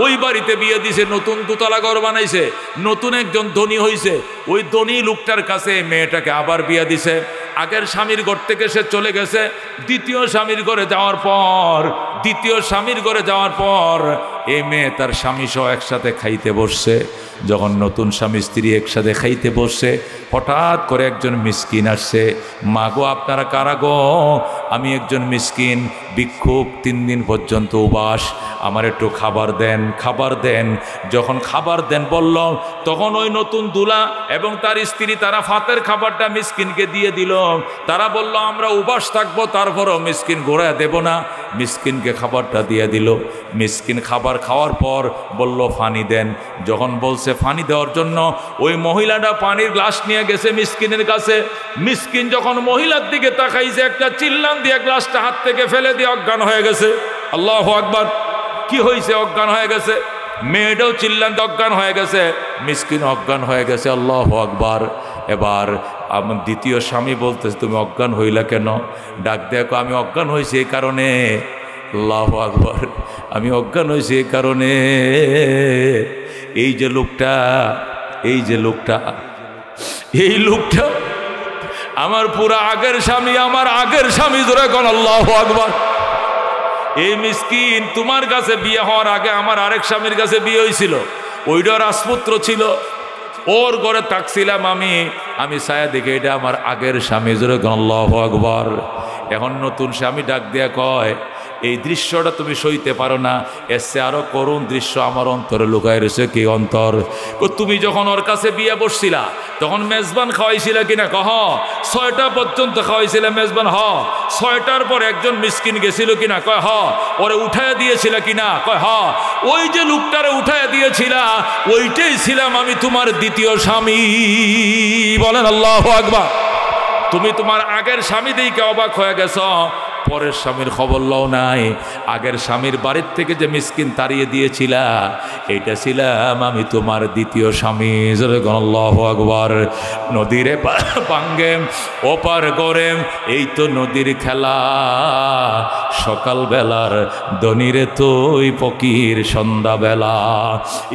ওই বাড়িতে বিয়ে দিছে, নতুন দোতলা ঘর বানাইছে, নতুন একজন ধনী হইছে, ওই ধনী লোকটার কাছে মেয়েটাকে আবার বিয়ে দিছে। আগের স্বামীর ঘর থেকে সে চলে গেছে, দ্বিতীয় স্বামীর ঘরে যাওয়ার পর এই মেয়ে তার স্বামী সহ একসাথে খাইতে বসছে। যখন নতুন স্বামী স্ত্রী একসাথে খাইতে বসছে, হঠাৎ করে একজন মিসকিন আসছে, মা গো আপনারা কারা গো? আমি একজন মিসকিন ভিক্ষুক, 3 দিন পর্যন্ত উপাস, আমার একটু খাবার দেন। যখন খাবার দেন বলল, তখন ওই নতুন দুলা এবং তার স্ত্রী তারা ফাতের খাবারটা মিসকিনকে দিয়ে দিল। তারা বলল, আমরা উপাস থাকবো, তারপরও মিসকিন ঘোরায় দেব না। মিসকিনকে খাবারটা দিয়ে দিল। মিসকিন খাবার খাওয়ার পর বলল, পানি দেন। যখন বলছে পানি দেওয়ার জন্য, ওই মহিলাটা পানির গ্লাস নিয়ে গেছে মিসকিনের কাছে। মিসকিন যখন মহিলার দিকে তাকাইছে, একটা চিল্লান দিয়ে গ্লাসটা হাত থেকে ফেলে দিয়ে অজ্ঞান হয়ে গেছে। আল্লাহু আকবার। কি হয়েছে? অজ্ঞান হয়ে গেছে। মেয়েটাও চিল্লান অজ্ঞান হয়ে গেছে, মিসকিন অজ্ঞান হয়ে গেছে। আল্লাহু আকবার। এবার আমার দ্বিতীয় স্বামী বলতেছে, তুমি অজ্ঞান হইলা কেন? ডাক দেখো, আমি অজ্ঞান হয়েছি এই কারণে। আল্লাহু আকবার। আমি অজ্ঞান হয়েছি এই কারণে, এই লোকটা আমার পুরা আগের স্বামী জোরে কোন আল্লাহু আকবার। এই মিসকিন তোমার কাছে বিয়ে হওয়ার আগে আমার আরেক স্বামীর কাছে বিয়ে হয়েছিল, ওইটা রাজপুত্র ছিল, ওর ঘরে থাকছিলাম আমি ছায়া দেখে, এটা আমার আগের স্বামী জোরে কোন আল্লাহু আকবার। এখন নতুন স্বামী ডাক দিয়া কয়, এই দৃশ্যটা তুমি সইতে পারো না, এসে আরো করুণ দৃশ্য আমার অন্তরে লুকায় রয়েছে। কি অন্তর? তুমি যখন ওর কাছে বিয়ে বসছিলা তখন মেজবান খাওয়াইছিলা কিনা? কহ 6টা পর্যন্ত খাওয়াইছিলা মেজবান? হ। 6টার পর একজন মিসকিন গেছিল কিনা? কয় হ। ওরে উঠাইয়া দিয়েছিলা কিনা? কয় হ। ওই যে লোকটারে উঠাইয়া দিয়েছিলা, ওইটাই ছিলাম আমি তোমার দ্বিতীয় স্বামী। বলেন আল্লাহু আকবার। তুমি তোমার আগের স্বামী দিকে অবাক হয়ে গেছ, পরের স্বামীর খবর লও নাই, আগের স্বামীর বাড়ির থেকে যে মিসকিন তাড়িয়ে দিয়েছিলা, এইটা ছিলাম আমি তোমার দ্বিতীয় স্বামী। আল্লাহু আকবার। নদীরে ভাঙ্গে ওপার করে, এই তো নদীর খেলা, সকালবেলার দনিরে তুই ফকির সন্ধ্যাবেলা।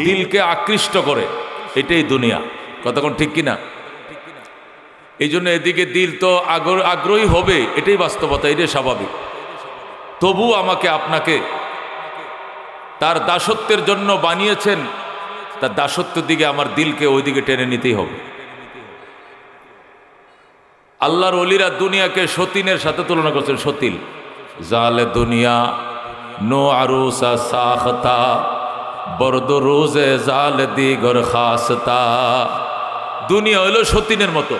দিলকে আকৃষ্ট করে, এটাই দুনিয়া। কতক্ষণ ঠিক কিনা? এই জন্য এদিকে দিল তো আগ্রহী হবে, এটাই বাস্তবতা, এটাই স্বাভাবিক। তবু আমাকে আপনাকে তার দাসত্বের জন্য বানিয়েছেন, তার দাসত্বের দিকে আমার দিলকে ওই দিকে টেনে নিতেই হবে। আল্লাহর ওলিরা দুনিয়াকে সতীনের সাথে তুলনা করছেন। সতিল জালে দুনিয়া নো আরুসা সাখতা, বরদ রোজে জাল দিগর খাসতা। দুনিয়া হইল সতীনের মতো।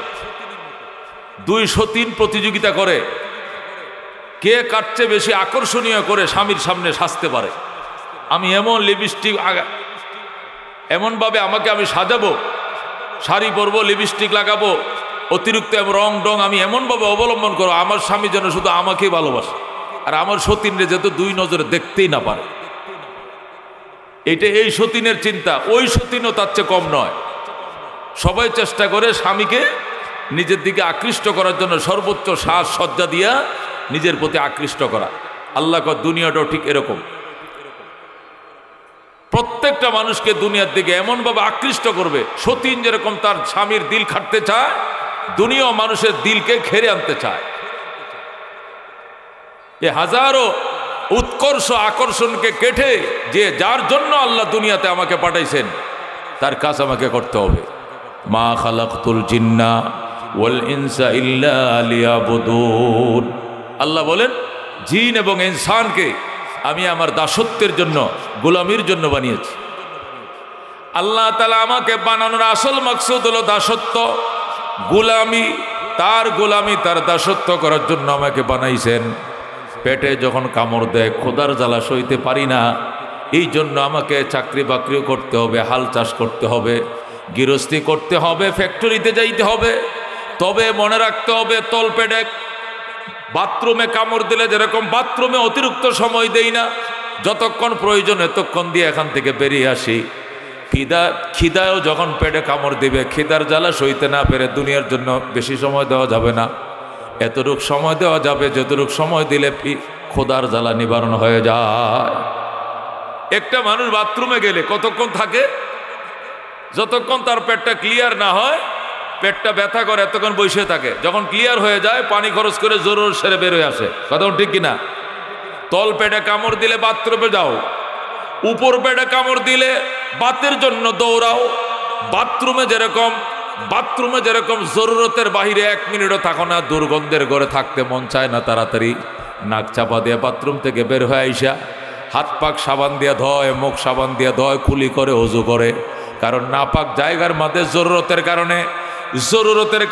দুই সতীন প্রতিযোগিতা করে, কে কাটছে বেশি আকর্ষণীয় করে স্বামীর সামনে সাজতে পারে। আমি এমন লিপস্টিক, এমনভাবে আমাকে আমি সাজাবো, শাড়ি পরবো, লিপস্টিক লাগাবো, অতিরিক্ত রং ডং আমি এমনভাবে অবলম্বন করবো, আমার স্বামী যেন শুধু আমাকেই ভালোবাসে, আর আমার সতীনরে যেহেতু দুই নজরে দেখতেই না পারে। এই সতীনের চিন্তা। ওই সতীনও তার চেয়ে কম নয়। সবাই চেষ্টা করে স্বামীকে নিজের দিকে আকৃষ্ট করার জন্য সর্বোচ্চ সাজ সজ্জা দিয়া নিজের প্রতি আকৃষ্ট করা। আল্লাহ কয় দুনিয়াটাও ঠিক এরকম। প্রত্যেকটা মানুষকে দুনিয়ার দিকে এমনভাবে আকৃষ্ট করবে, সতীন যেরকম তার স্বামীর দিল খাটতে চায়, দুনিয়াও মানুষের দিলকে ঘেরে আনতে চায়। এ হাজারো উৎকর্ষ আকর্ষণকে কেটে যে যার জন্য আল্লাহ দুনিয়াতে আমাকে পাঠাইছেন, তার কাজ আমাকে করতে হবে। মা খালাকতুল জিন্না ওয়াল ইনসা ইল্লা লিয়াবুদুন। আল্লাহ বলেন জিন এবং ইনসানকে আমি আমার দাসত্বের জন্য, গোলামির জন্য বানিয়েছি। আল্লাহ তাআলা আমাকে বানানোর আসল মাকসুদ হলো দাসত্ব, গোলামি। তার গোলামি, তার দাসত্ব করার জন্য আমাকে বানাইছেন। পেটে যখন কামড় দেয়, খোদার জ্বালা সইতে পারি না, এই জন্য আমাকে চাকরি বাকরিও করতে হবে, হাল চাষ করতে হবে, গৃহস্থী করতে হবে, ফ্যাক্টরিতে যাইতে হবে। তবে মনে রাখতে হবে, তল পেটে বাথরুমে কামড় দিলে যেরকম বাথরুমে অতিরিক্ত সময় দেই না, যতক্ষণ প্রয়োজন এতক্ষণ দিয়ে এখান থেকে বেরিয়ে আসি। খিদায়ও যখন পেটে কামড় দিবে, খিদার জ্বালা সইতে না পেরে দুনিয়ার জন্য বেশি সময় দেওয়া যাবে না। এতটুক সময় দেওয়া যাবে যতটুক সময় দিলে খোদার জ্বালা নিবারণ হয়ে যায়। একটা মানুষ বাথরুমে গেলে কতক্ষণ থাকে? যতক্ষণ তার পেটটা ক্লিয়ার না হয়, পেটটা ব্যথা করে, এতক্ষণ বসে থাকে। যখন ক্লিয়ার হয়ে যায়, পানি খরচ করে জোর সেরে বের হয়ে আসে। কথা ঠিক কিনা? তল পেটে কামড় দিলে বাথরুমে যাও, উপর পেটে কামড় দিলে বাতের জন্য দৌড়াও। বাথরুমে যেরকম জরুরতের বাহিরে 1 মিনিটও থাকো না, দুর্গন্ধের ঘরে থাকতে মন চায় না, তাড়াতাড়ি নাক চাপা দিয়ে বাথরুম থেকে বের হয়ে আইসা হাত পাক সাবান দিয়ে ধয়, মুখ সাবান দিয়ে ধয়, কুলি করে, ওযু করে। কারণ নাপাক জায়গার মধ্যে জরুরতের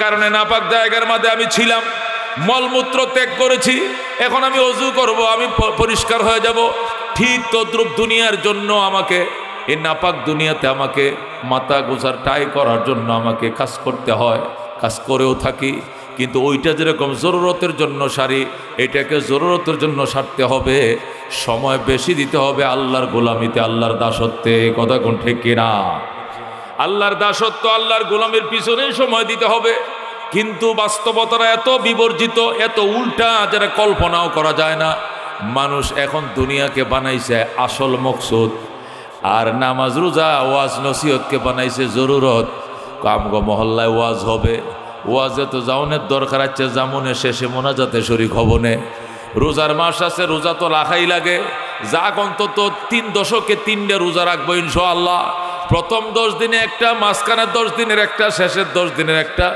কারণে নাপাক জায়গার মধ্যে আমি ছিলাম, মলমূত্র ত্যাগ করেছি, এখন আমি ওযু করব, আমি পরিষ্কার হয়ে যাব। ঠিক তদ্রুপ দুনিয়ার জন্য আমাকে, এই নাপাক দুনিয়াতে আমাকে মাথা গোছার টাই করার জন্য আমাকে কাজ করতে হয়, কাজ করেও থাকি। কিন্তু ওইটা যেরকম জরুরতের জন্য সারি, এটাকে জরুরতের জন্য সারতে হবে, সময় বেশি দিতে হবে আল্লাহর গোলামিতে, আল্লাহর দাসত্বে। কথা কোন ঠিক কিনা? আল্লাহর দাসত্ব, আল্লাহর গোলামির পিছনেই সময় দিতে হবে। কিন্তু বাস্তবতারা এত বিবর্জিত, এত উল্টা, যারা কল্পনাও করা যায় না। মানুষ এখন দুনিয়াকে বানাইছে আসল মকসুদ, আর নামাজ রোজা ওয়াজ নসিহতকে বানাইছে জরুরত। আমগো মহল্লায় ওয়াজ হবে, ওয়াজে তো যাওনের দরকার আছে, জামুনে শেষে মোনাজাতে শরীক হবনে। রোজার মাস আছে, রোজা তো রাখাই লাগে। যাক অন্তত 3 দশকে 3টে রোজা রাখবো ইনশাআল্লাহ। প্রথম 10 দিনে একটা, মাঝখানের 10 দিনের একটা, শেষের 10 দিনের একটা,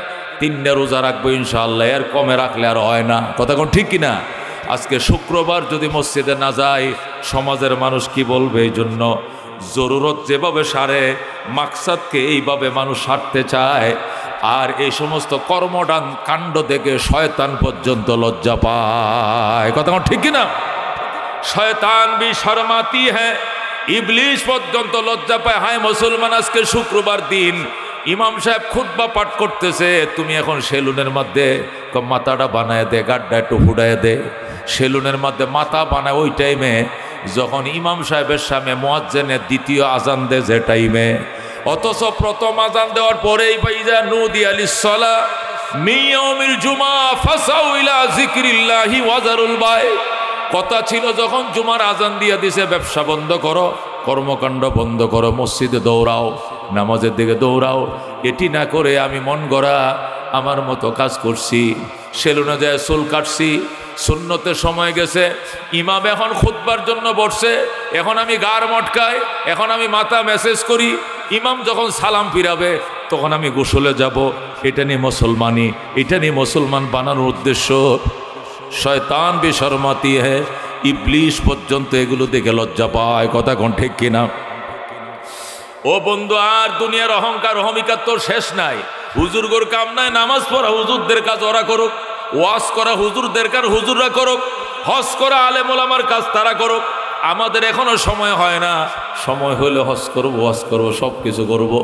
3টে রোজা রাখবো ইনশাআল্লাহ। এর কমে রাখলে আর হয় না। কথা কোন ঠিক কিনা? আজকে শুক্রবার যদি মসজিদে না যায়, সমাজের মানুষ কি বলবে? এই জন্য জরুরত যেভাবে সারে, মাকসাদকে এইভাবে মানুষ সারতে চায়। আর এই সমস্ত কর্মডান কাণ্ড থেকে শয়তান পর্যন্ত লজ্জা পায়। কথা ঠিক কিনা? শয়তান ভি শর্মাতি হ্যায়, ইবলিশ পর্যন্ত লজ্জা পায়। হায় মুসলমান, আজকে শুক্রবার দিন, ইমাম সাহেব খুতবা পাঠ করতেছে, তুমি এখন সেলুনের মধ্যে মাথাটা বানায় দে, গাড্ডা একটু ফুটায় দে। সেলুনের মধ্যে মাথা বানায় ওই টাইমে যখন ইমাম সাহেবের সামনে মুয়াজ্জিনের দ্বিতীয় আজান দেয় যে টাইমে। অথচ প্রথম আজান দেওয়ার পরেই ফাইজা নুদিয়া লিস-সালা মিন ইয়াউমিল জুমআ ফাসাউ ইলা যিকরিল্লাহি ওয়া যারুল বাই। কথা ছিল যখন জুমার আজান দিয়ে দিছে ব্যবসা বন্ধ করো, কর্মকাণ্ড বন্ধ করো, মসজিদে দৌড়াও, নামাজের দিকে দৌড়াও। এটি না করে আমি মন গড়া আমার মতো কাজ করছি, সেলুনে যায় চুল কাটছি, সুন্নতের সময় গেছে, ইমাম এখন খুতবার জন্য বসছে, এখন আমি গার মটকাই, এখন আমি মাথা মেসেজ করি, ইমাম যখন সালাম ফিরাবে তখন আমি গোসলে যাব। এটা নিয়ে মুসলমানি, এটা নিয়ে মুসলমান বানানোর উদ্দেশ্য। শয়তান বেশরমাতি হ্যাঁ, ইবলিশ পর্যন্ত এগুলো দেখে লজ্জা পায়। কথা কোন ঠিক কিনা? ও বন্ধু, আর দুনিয়ার অহংকার অহমিকার তোর শেষ নাই। হুজুরগোর কাম নাই, নামাজ পড়া হুজুরদের কাজ ওরা করুক, ওয়াজ করা হুজুরদের কাজ হুজুররা করুক, হজ করা আলেম ওলামার কাজ তারা করুক। আমাদের এখনো সময় হয় না, সময় হলে হজ করবো, ওয়াজ করবো, সব কিছু করবো।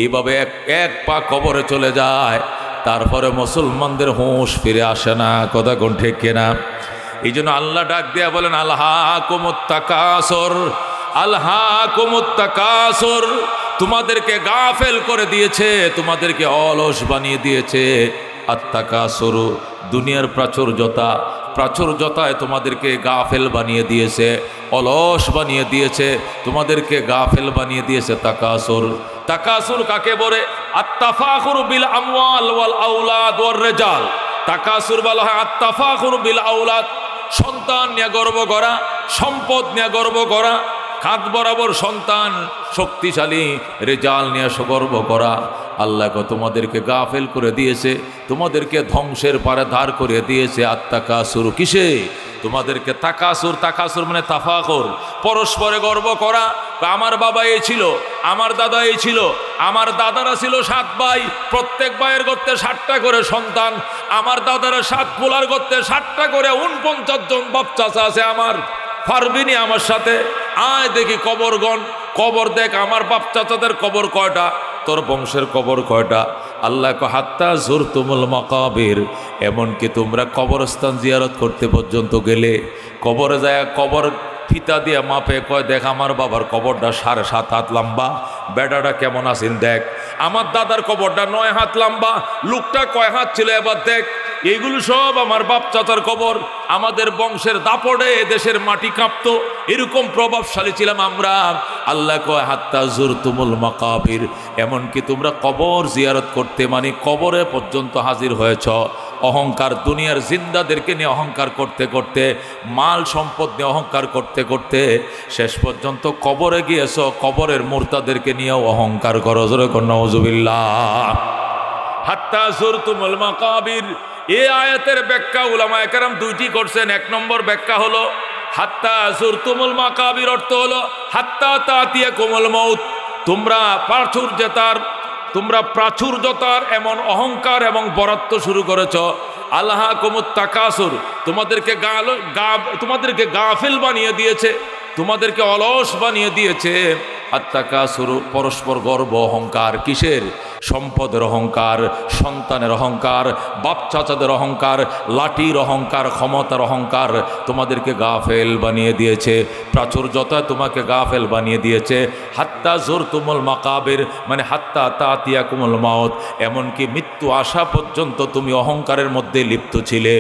এইভাবে এক পা কবরে চলে যায়, তারপরে মুসলমানদের হুঁশ ফিরে আসে না। কথা কোন ঠিক কিনা? এই জন্য আল্লাহ ডাক দেয়া বলেন আলহাকুমুত তাকাসুর, আলহাকুমুত তাকাসুর। তোমাদেরকে গাফেল করে দিয়েছে, তোমাদেরকে অলস বানিয়ে দিয়েছে। আত্তাকাসুর, দুনিয়ার প্রাচুর্যতা, প্রাচুর্যতায় তোমাদেরকে গাফেল বানিয়ে দিয়েছে, অলস বানিয়ে দিয়েছে, তোমাদেরকে গাফেল বানিয়ে দিয়েছে। তাকাসুর, তাকাসুর কাকে বলে? আত্তাফাখুর বিল আমওয়াল ওয়াল আওলাদ ওয়ার রিজাল। তাকাসুর বলা হয় আত্তাফাখুর বিল আওলাদ, সন্তান নিয়ে গর্ব করা, সম্পদ নিয়ে গর্ব করা, কাঁধ বরাবর সন্তান, শক্তিশালী রেজাল নিয়ে গর্ব করা। আল্লাহ তোমাদেরকে গাফেল করে দিয়েছে, তোমাদেরকে ধ্বংসের পারে ধার করে দিয়েছে। আত্তাকাসুর কিসে? তোমাদেরকে তাকাসুর, তাকাসুর মানে তাফাখুর, পরস্পরে গর্ব করা। আমার বাবা এই ছিল, আমার দাদা এই ছিল, আমার দাদারা ছিল 7 ভাই, প্রত্যেক ভাইয়ের করতে 7টা করে সন্তান। আমার দাদারা 7 পোলার করতে 7টা করে 49 জন বাপ চাচা আছে। আমার পারবিনি আমার সাথে? আয় দেখি কবরগণ, কবর দেখ আমার বাপ চাচাদের কবর কয়টা, তোর বংশের কবর কয়টা। আল্লাহ কো হাত্তা জুরতুমুল মাকাবির, এমনকি তোমরা কবরস্থান জিয়ারত করতে পর্যন্ত গেলে, কবরে যায় কবর ফিতা দিয়ে মাপে, কয় দেখ আমার বাবার কবরটা 7.5 হাত লম্বা, বেটাটা কেমন আছেন দেখ। আমার দাদার কবরটা 9 হাত লম্বা, লোকটা কয় হাত ছিল এবার দেখ। এইগুলো সব আমার বাপ চাচার কবর। আমাদের বংশের দাপড়ে দেশের মাটি কাঁপতো, এরকম প্রভাবশালী ছিলাম আমরা। আল্লাহ কয় হাত্তা জুরতুমুল মাকাবির, এমনকি তোমরা কবর জিয়ারত করতে মানে কবরে পর্যন্ত হাজির হয়েছ। অহংকার, দুনিয়ার জিন্দাদেরকে নিয়ে অহংকার করতে করতে, মাল সম্পদ নিয়ে অহংকার করতে করতে শেষ পর্যন্ত কবরে গিয়েছ, কবরের মুর্তাদেরকে নিয়েও অহংকার করো। জোরে কর নাউজুবিল্লাহ। হাত্তা জুরতুমুল মাকাবির, এই আয়াতের ব্যাখ্যা উলামায়ে কেরাম 2টি করছেন। 1 নম্বর ব্যাখ্যা হলো হাত্তা জুরতুমুল মাকাবির অর্থ হলো হাত্তা তাতিয়াকুমুল মাউত, তোমরা প্রাচুর্যতার এমন অহংকার এবং বরাত্ব শুরু করেছ। আলহাকুমুত তাকাসুর, তোমাদেরকে গাফিল বানিয়ে দিয়েছে, তোমাদেরকে অলস বানিয়ে দিয়েছে। আত্তাকাসুর পরস্পর গর্ব, অহংকার। কিসের? সম্পদের অহংকার, সন্তানের অহংকার, বাপ চাচাদের অহংকার, লাঠির অহংকার, ক্ষমতার অহংকার তোমাদেরকে গাফেল বানিয়ে দিয়েছে। প্রাচুর্যতা তোমাকে গাফেল বানিয়ে দিয়েছে। হাত্তা জুরতুমুল মাকাবির মানে হাত্তা তাতিয়াকুমুল মাউত, এমনকি মৃত্যু আসা পর্যন্ত তুমি অহংকারের মধ্যে লিপ্ত ছিলে।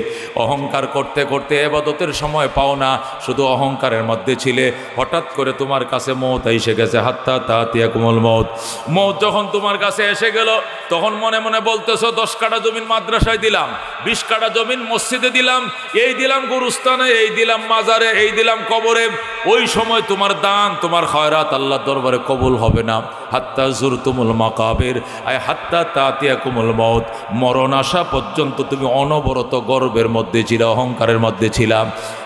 অহংকার করতে করতে ইবাদতের সময় পাও না, শুধু অহংকারের মধ্যে ছিলে। হঠাৎ করে তোমার কাছে মওত এসে গেছে। হাত্তা তাতিয়াকুমুল মাউত, মওত যখন তোমার কাছে এসে গেল তখন মনে মনে বলতেছো 10 কাঠা জমিন মাদ্রাসায় দিলাম, 20 কাঠা জমিন মসজিদে দিলাম, এই দিলাম গুরুস্থানে, এই দিলাম মাজারে, এই দিলাম কবরে। ওই সময় তোমার দান, তোমার খয়রাত আল্লাহর দরবারে কবুল হবে না। হাত্তা জুরতুমুল মাকাবির আয় হাত্তা তাতিয়াকুমুল মাউত, মরণ আসা পর্যন্ত তুমি অনবরত গর্বের মধ্যে ছিলে, অহংকারের মধ্যে ছিলাম।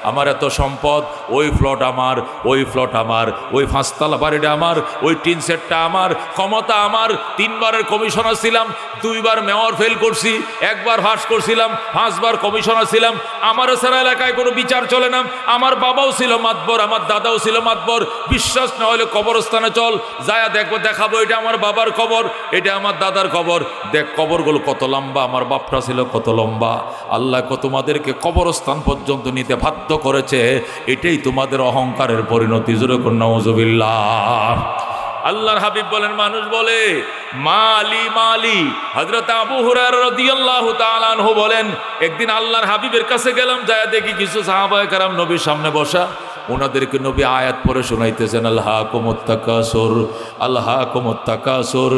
আমার এত সম্পদ, ওই প্লট আমার, ওই প্লট আমার, ওই 5 তলা বাড়িটা আমার, ওই টিন সেটটা আমার, ক্ষমতা আমার, 3 বারের কমিশনার ছিলাম, 2 বার মেয়র ফেল করছি, 1 বার পাস করছিলাম, 5 বার কমিশনার ছিলাম। আমার সারা এলাকায় কোনো বিচার চলে না। আমার বাবাও ছিল মাতবর, আমার দাদাও ছিল মাতবর। বিশ্বাস না হলে কবরস্থানে চল, যায়া দেখবো, দেখাবো এটা আমার বাবার কবর, এটা আমার দাদার কবর। দেখ কবরগুলো কত লম্বা, আমার বাপটা ছিল কত লম্বা। আল্লাহ তোমাদেরকে কবরস্থান পর্যন্ত নিতে বাধ্য করেছে, এটাই তোমাদের অহংকারের পরিণতি। জোরে করুন নাউজুবিল্লাহ। আল্লাহর হাবিব বলেন, মানুষ বলে মালি মালি। হযরত আবু হুরায়রা রাদিয়াল্লাহু তাআলা আনহু বলেন, একদিন আল্লাহর হাবিবের কাছে গেলাম, যায় দেখি কিছু সাহাবায়ে কেরাম নবীর সামনে বসা। ওনাদেরকে নবী আয়াত পড়ে শোনাইতেছেন, আল্লাহাকুমুত তাকাসুর, আল্লাহাকুমুত তাকাসুর।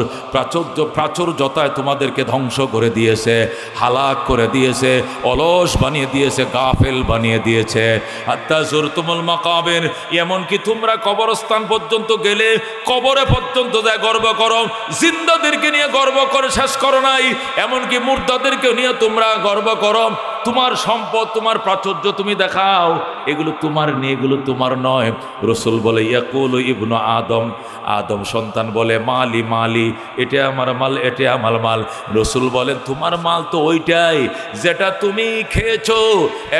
প্রাচুর্যতায় তোমাদেরকে ধ্বংস করে দিয়েছে, হালাক করে দিয়েছে, অলস বানিয়ে দিয়েছে, গাফেল বানিয়ে দিয়েছে। হাত্তা যুরতুমুল মাকাবির, এমনকি তোমরা কবরস্থান পর্যন্ত গেলে কবরে পর্যন্ত যায় গর্ব করো। জিন্দাদেরকে নিয়ে গর্ব করে শেষ করো নাই, এমনকি মুর্দাদেরকে নিয়ে তোমরা গর্ব করো। তোমার সম্পদ, তোমার প্রাচুর্য তুমি দেখাও, এগুলো তোমার নেই, এগুলো তোমার নয়। রসুল বলে, ইয়াকুল ইবনু আদম, আদম সন্তান বলে, মালি মালি, এটা আমার মাল, এটা আমার মাল। রসুল বলেন, তোমার মাল তো ওইটাই যেটা তুমি খেয়েছো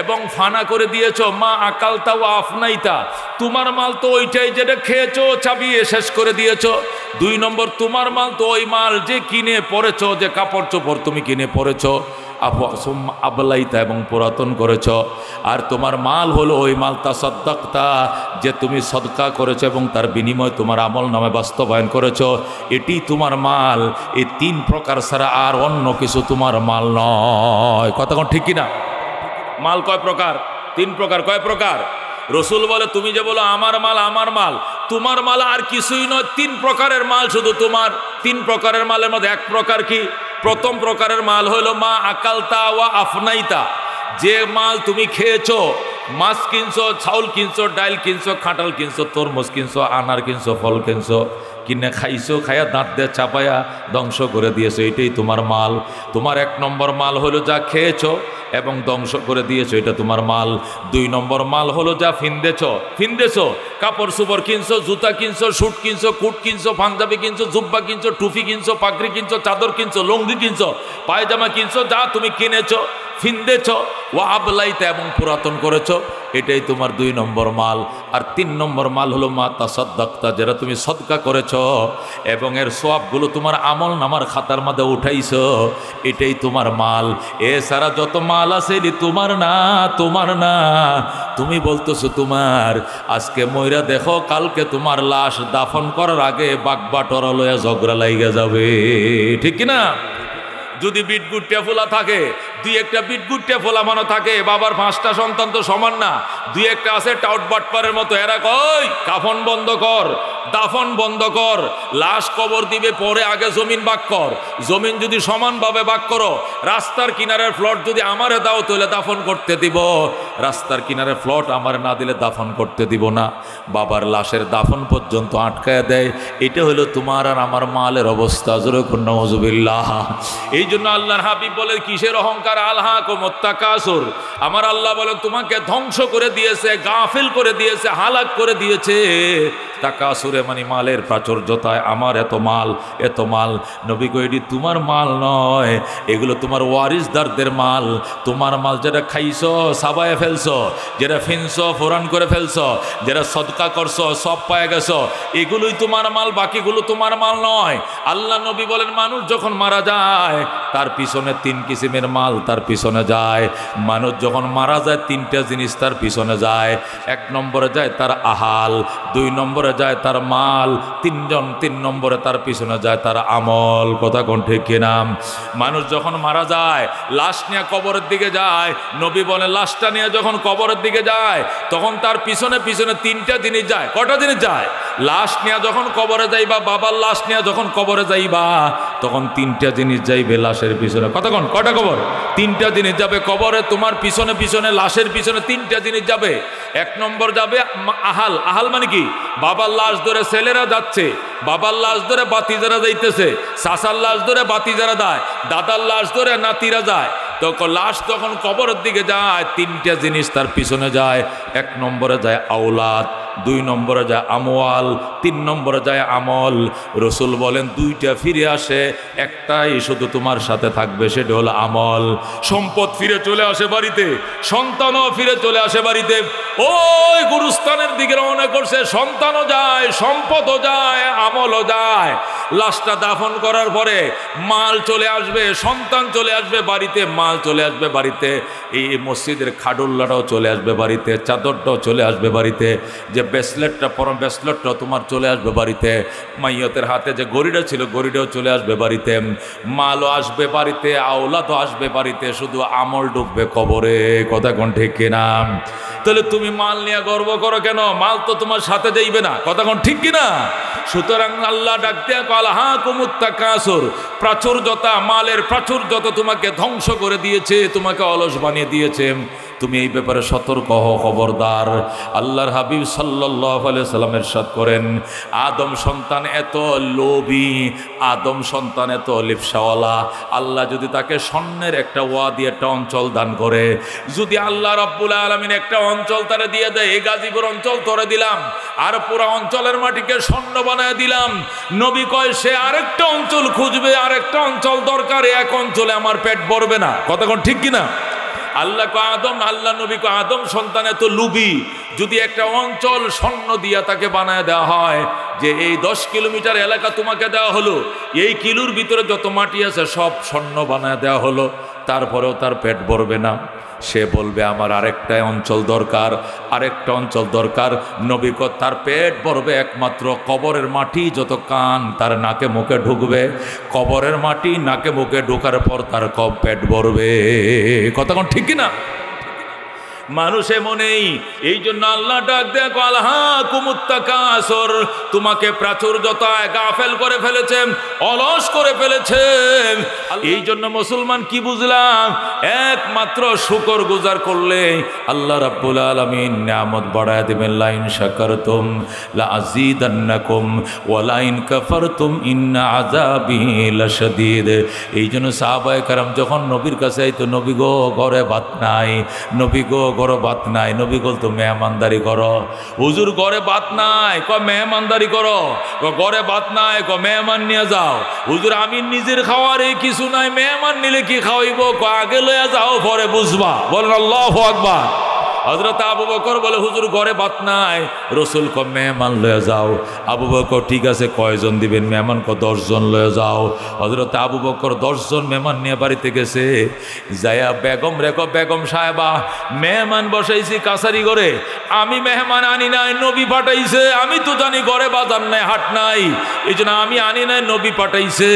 এবং ফানা করে দিয়েছো। মা আকালতা ও আফনাইতা, তোমার মাল তো ওইটাই যেটা খেয়েছো, চাবিয়ে শেষ করে দিয়েছো। 2 নম্বর, তোমার মাল তো ওই মাল যে কিনে পরেছো, যে কাপড় চোপড় তুমি কিনে পরেছো, আবলাইতা এবং পুরাতন করেছ। আর তোমার মাল হলো ওই মাল তাসাদ্দাকতা, যে তুমি সদকা করেছো এবং তার বিনিময়ে তোমার আমল নামে বাস্তবায়ন করেছো, এটি তোমার মাল। এই 3 প্রকার ছাড়া আর অন্য কিছু তোমার মাল নয়। কথা কোন ঠিক কিনা? মাল কয় প্রকার? 3 প্রকার। কয় প্রকার? রসুল বলে, তুমি যে বলো আমার মাল, আমার মাল, তোমার মাল আর কিছুই নয়, 3 প্রকারের মাল শুধু তোমার। 3 প্রকারের মালের মধ্যে 1 প্রকার কি? প্রথম প্রকারের মাল হলো মা আকালতা ওয়া আফনাইতা, যে মাল তুমি খেয়েছো। মাছ কিনছো, চাউল কিনছো, ডাইল কিনছো, খাটাল কিনছো, তরমুজ কিনছো, আনার কিনছো, ফল কিনছো, কিনে খাইছো, খাইয়া দাঁত দিয়ে চাপাইয়া ধ্বংস করে দিয়েছো, এটাই তোমার মাল। তোমার 1 নম্বর মাল হলো যা খেয়েছো এবং ধ্বংস করে দিয়েছো, এটা তোমার মাল। 2 নম্বর মাল হলো যা ফিন্দেছো, কাপড় সুপড় কিনছো, জুতা কিনছো, শুট কিনছো, কুট কিনছো, পাঞ্জাবি কিনছো, জুব্বা কিনছো, টুপি কিনছো, পাগড়ি কিনছো, চাদর কিনছো, লুঙ্গি কিনছো, পায়জামা কিনছো, যা তুমি কিনেছো, ফিন্দেছ ওয়া আবলাইতা এবং পুরাতন করেছো, এটাই তোমার 2 নম্বর মাল। আর 3 নম্বর মাল হলো মা তাসাদ্দাকতা, যেটা তুমি সদকা করেছো এবং এর সওয়াবগুলো তোমার আমল নামার খাতার মধ্যে উঠাইছো, এটাই তোমার মাল। এছাড়া যত মাল আছে এটি তোমার না, তোমার না। তুমি বলতেছো তোমার, আজকে মইরা দেখো, কালকে তোমার লাশ দাফন করার আগে বাগবাটরা লইয়া ঝগড়া লাইগা যাবে, ঠিক কিনা? যদি বিটগুট্টা ফোলা থাকে, 2-1টা বিটগুট্টা ফোলা মানো থাকে, বাবার 5টা সন্তান তো সমান না, 2-1টা আছে টাউট বাটপারের মতো, এরা কই কাফন বন্ধ কর, দাফন বন্ধ কর, লাশ কবর দিবে পরে আগে জমিন ভাগ কর। জমিন যদি সমানভাবে ভাগ করো, রাস্তার কিনারের প্লট যদি আমারে দাও তাহলে দাফন করতে দিব, রাস্তার কিনারের প্লট আমারে না দিলে দাফন করতে দিব না। বাবার লাশের দাফন পর্যন্ত আটকায় দেয়। এটা হলো তোমার আর আমার মালের অবস্থা। জোরে কোন নাউজুবিল্লাহ। এই জন্য আল্লাহর হাবিব বলে, কিসের অহংকার? আলহাকুমুত তাকাসুর। আমার আল্লাহ বলে, তোমাকে ধ্বংস করে দিয়েছে, গাফিল করে দিয়েছে, হালাক করে দিয়েছে। তাকাসুরে মানে মালের প্রাচুর্যতায়, আমার এত মাল, এত মাল। নবী কই, এটি তোমার মাল নয়, এগুলো তোমার ওয়ারিসদারদের মাল। তোমার মাল যেটা খাইছো, সাবায়ে ফেলছো, যেটা ফিনছো, ফোরান করে ফেলছো, যেটা সদকা করছো, সব পায়ে গেছো, এগুলোই তোমার মাল, বাকিগুলো তোমার মাল নয়। আল্লাহ নবী বলেন, মানুষ যখন মারা যায় তার পিছনে 3 কিসিমের মাল তার পিছনে যায়। মানুষ যখন মারা যায় 3টা জিনিস তার পিছনে যায়। 1 নম্বরে যায় তার আহাল, 2 নম্বরে যায় তার মাল, 3 নম্বরে তার পিছনে যায় তার আমল। কথা কোন ঠিক কিনা? মানুষ যখন মারা যায়, লাশ নিয়ে কবরের দিকে যায়, নবী বলে লাশটা নিয়ে যখন কবরের দিকে যায় তখন তার পিছনে পিছনে 3টা জিনিস যায়। কটা জিনিস যায়? লাশ নিয়ে যখন কবরে যাইবা, বাবার লাশ নিয়ে যখন কবরে যাইবা তখন 3টা জিনিস যাইবে লাশের পিছনে। কতক্ষণ? কটা কবর? 3টা জিনিস যাবে কবরে, তোমার পিছনে পিছনে, লাশের পিছনে 3টা জিনিস যাবে। 1 নম্বর যাবে আহাল। আহাল মানে কি? বাবার লাশ ধরে ছেলেরা যাচ্ছে, বাবার লাশ ধরে বাতিজারা যাইতেছে, চাচার লাশ ধরে বাতিজারা যায়, দাদার লাশ ধরে নাতিরা যায়। তখন লাশ যখন কবরের দিকে যায় 3টা জিনিস তার পিছনে যায়। 1 নম্বরে যায় আওলাদ, 2 নম্বরে যায় আমওয়াল, 3 নম্বরে যায় আমল। রসুল বলেন দুইটা ফিরে আসে, একটাই শুধু তোমার সাথে থাকবে, সেটা হলো আমল। সম্পদ ফিরে চলে আসে বাড়িতে, সন্তানও ফিরে চলে আসে বাড়িতে। ওই গুরুস্থানের দিকে রওনা করছে, সন্তানও যায়, সম্পদও যায়, আমলও যায়। লাশটা দাফন করার পরে মাল চলে আসবে, সন্তান চলে আসবে বাড়িতে, মাল চলে আসবে বাড়িতে, এই মসজিদের খাডুল্লাটাও চলে আসবে বাড়িতে, চাদরটাও চলে আসবে বাড়িতে, যে ব্রেসলেটটা পরম ব্রেসলেটটাও তোমার চলে আসবে বাড়িতে, মাইয়তের হাতে যে গড়িটা ছিল গড়িটাও চলে আসবে বাড়িতে, মালও আসবে বাড়িতে, আওলাদও আসবে বাড়িতে, শুধু আমল ঢুকবে কবরে। কথা কোন ঠিক কিনা? তাহলে তুমি মাল নিয়ে গর্ব করো কেন? মাল তো তোমার সাথে যাইবে না। কথা কোন ঠিক কিনা? সুতরাং আল্লাহ ডাক দিয়া কয় হাকুমুত তাকাসুর, প্রাচুর্যতা, মালের প্রাচুর্যতা তোমাকে ধ্বংস করে দিয়েছে, তোমাকে অলস বানিয়ে দিয়েছে। তুমি এই ব্যাপারে সতর্ক হও, খবরদার। আল্লাহর হাবিব সাল্লাল্লাহু আলাইহি সাল্লাম ইরশাদ করেন, আদম সন্তান এত লোভী, আদম সন্তান এত লিপসাওয়ালা, আল্লাহ যদি তাকে স্বর্ণের একটা ওয়াদি, একটা অঞ্চল দান করে, যদি আল্লাহ রাব্বুল আলামিন একটা অঞ্চল তারে দিয়ে দেয়, এই গাজীপুর অঞ্চল তোরে দিলাম, আর পুরো অঞ্চলের মাটিকে স্বর্ণ বানায় দিলাম, নবী কয় সে আরেকটা অঞ্চল খুঁজবে, আরেকটা অঞ্চল দরকার, এক অঞ্চলে আমার পেট ভরবে না। কথা কোন ঠিক কিনা? আল্লাহ আদম, আল্লাহ নবী আদম সন্তান এত লুবি, যদি একটা অঞ্চল স্বর্ণ দিয়া তাকে বানায় দেওয়া হয়, যে এই 10 কিলোমিটার এলাকা তোমাকে দেওয়া হলো, এই কিলোর ভিতরে যত মাটি আছে সব স্বর্ণ বানায় দেওয়া হলো, তারপরেও তার পেট ভরবে না। সে বলবে আমার আরেকটা অঞ্চল দরকার, আরেকটা অঞ্চল দরকার। নবী কয় তার পেট ভরবে একমাত্র কবরের মাটি, যত কান তার নাকে মুখে ঢুকবে, কবরের মাটি নাকে মুখে ঢোকার পর তার পেট ভরবে। কথা কোন ঠিক কিনা? মানুষ এমনই, এই জন্য আল্লাহ ডাক দেয় আলহাকুমুত তাকাসুর, তোমাকে প্রাচুর্যতায় গাফেল করে ফেলেছেন, অলস করে ফেলেছেন। এই জন্য মুসলমান কি বুঝলাম? একমাত্র শুকর গুজার করলে আল্লাহ রাব্বুল আলামিন নিয়ামত বাড়ায় দিবেন। লা ইন শাকারতুম লা আযীদান্নাকুম ওয়া লা ইন কাফারতুম ইন্না আযাবি লাশাদীদ। এই জন্য সাহাবায়ে কেরাম যখন নবীর কাছে আইতো, নবী গো ঘরে ভাত নাই, নবী গো ঘরে ভাত নাই, নবী বলতো মেহমানদারি করো। হুজুর ঘরে ভাত নাই, কয় মেহমানদারি করো। ঘরে ভাত নাই, কয় মেহমান নিয়ে যাও। হুজুর আমি নিজের খাওয়ার এই কিছু নাই, মেহমান নিলে কি খাওয়াইব? আগে লইয়া যাও, পরে বুঝবা। বলেন আল্লাহু আকবার। হযরত আবু বকর বলে হুজুর ঘরে ভাত নাই। রসুল ক মেহমান লয়ে যাও। আবু বকর ঠিক আছে, কয়জন দিবেন? মেহমান ক 10 জন লয়ে যাও। হযরত আবু বকর 10 জন মেহমান নিয়ে বাড়িতে গেছে। যায়া বেগম রেখো, বেগম সাহেবা মেহমান বসাইছি কাছারি ঘরে, আমি মেহমান আনি নাই, নবী পাঠাইছে। আমি তো জানি ঘরে বাজার নাই, হাট নাই, এই জন্য আমি আনি নাই, নবী পাঠাইছে।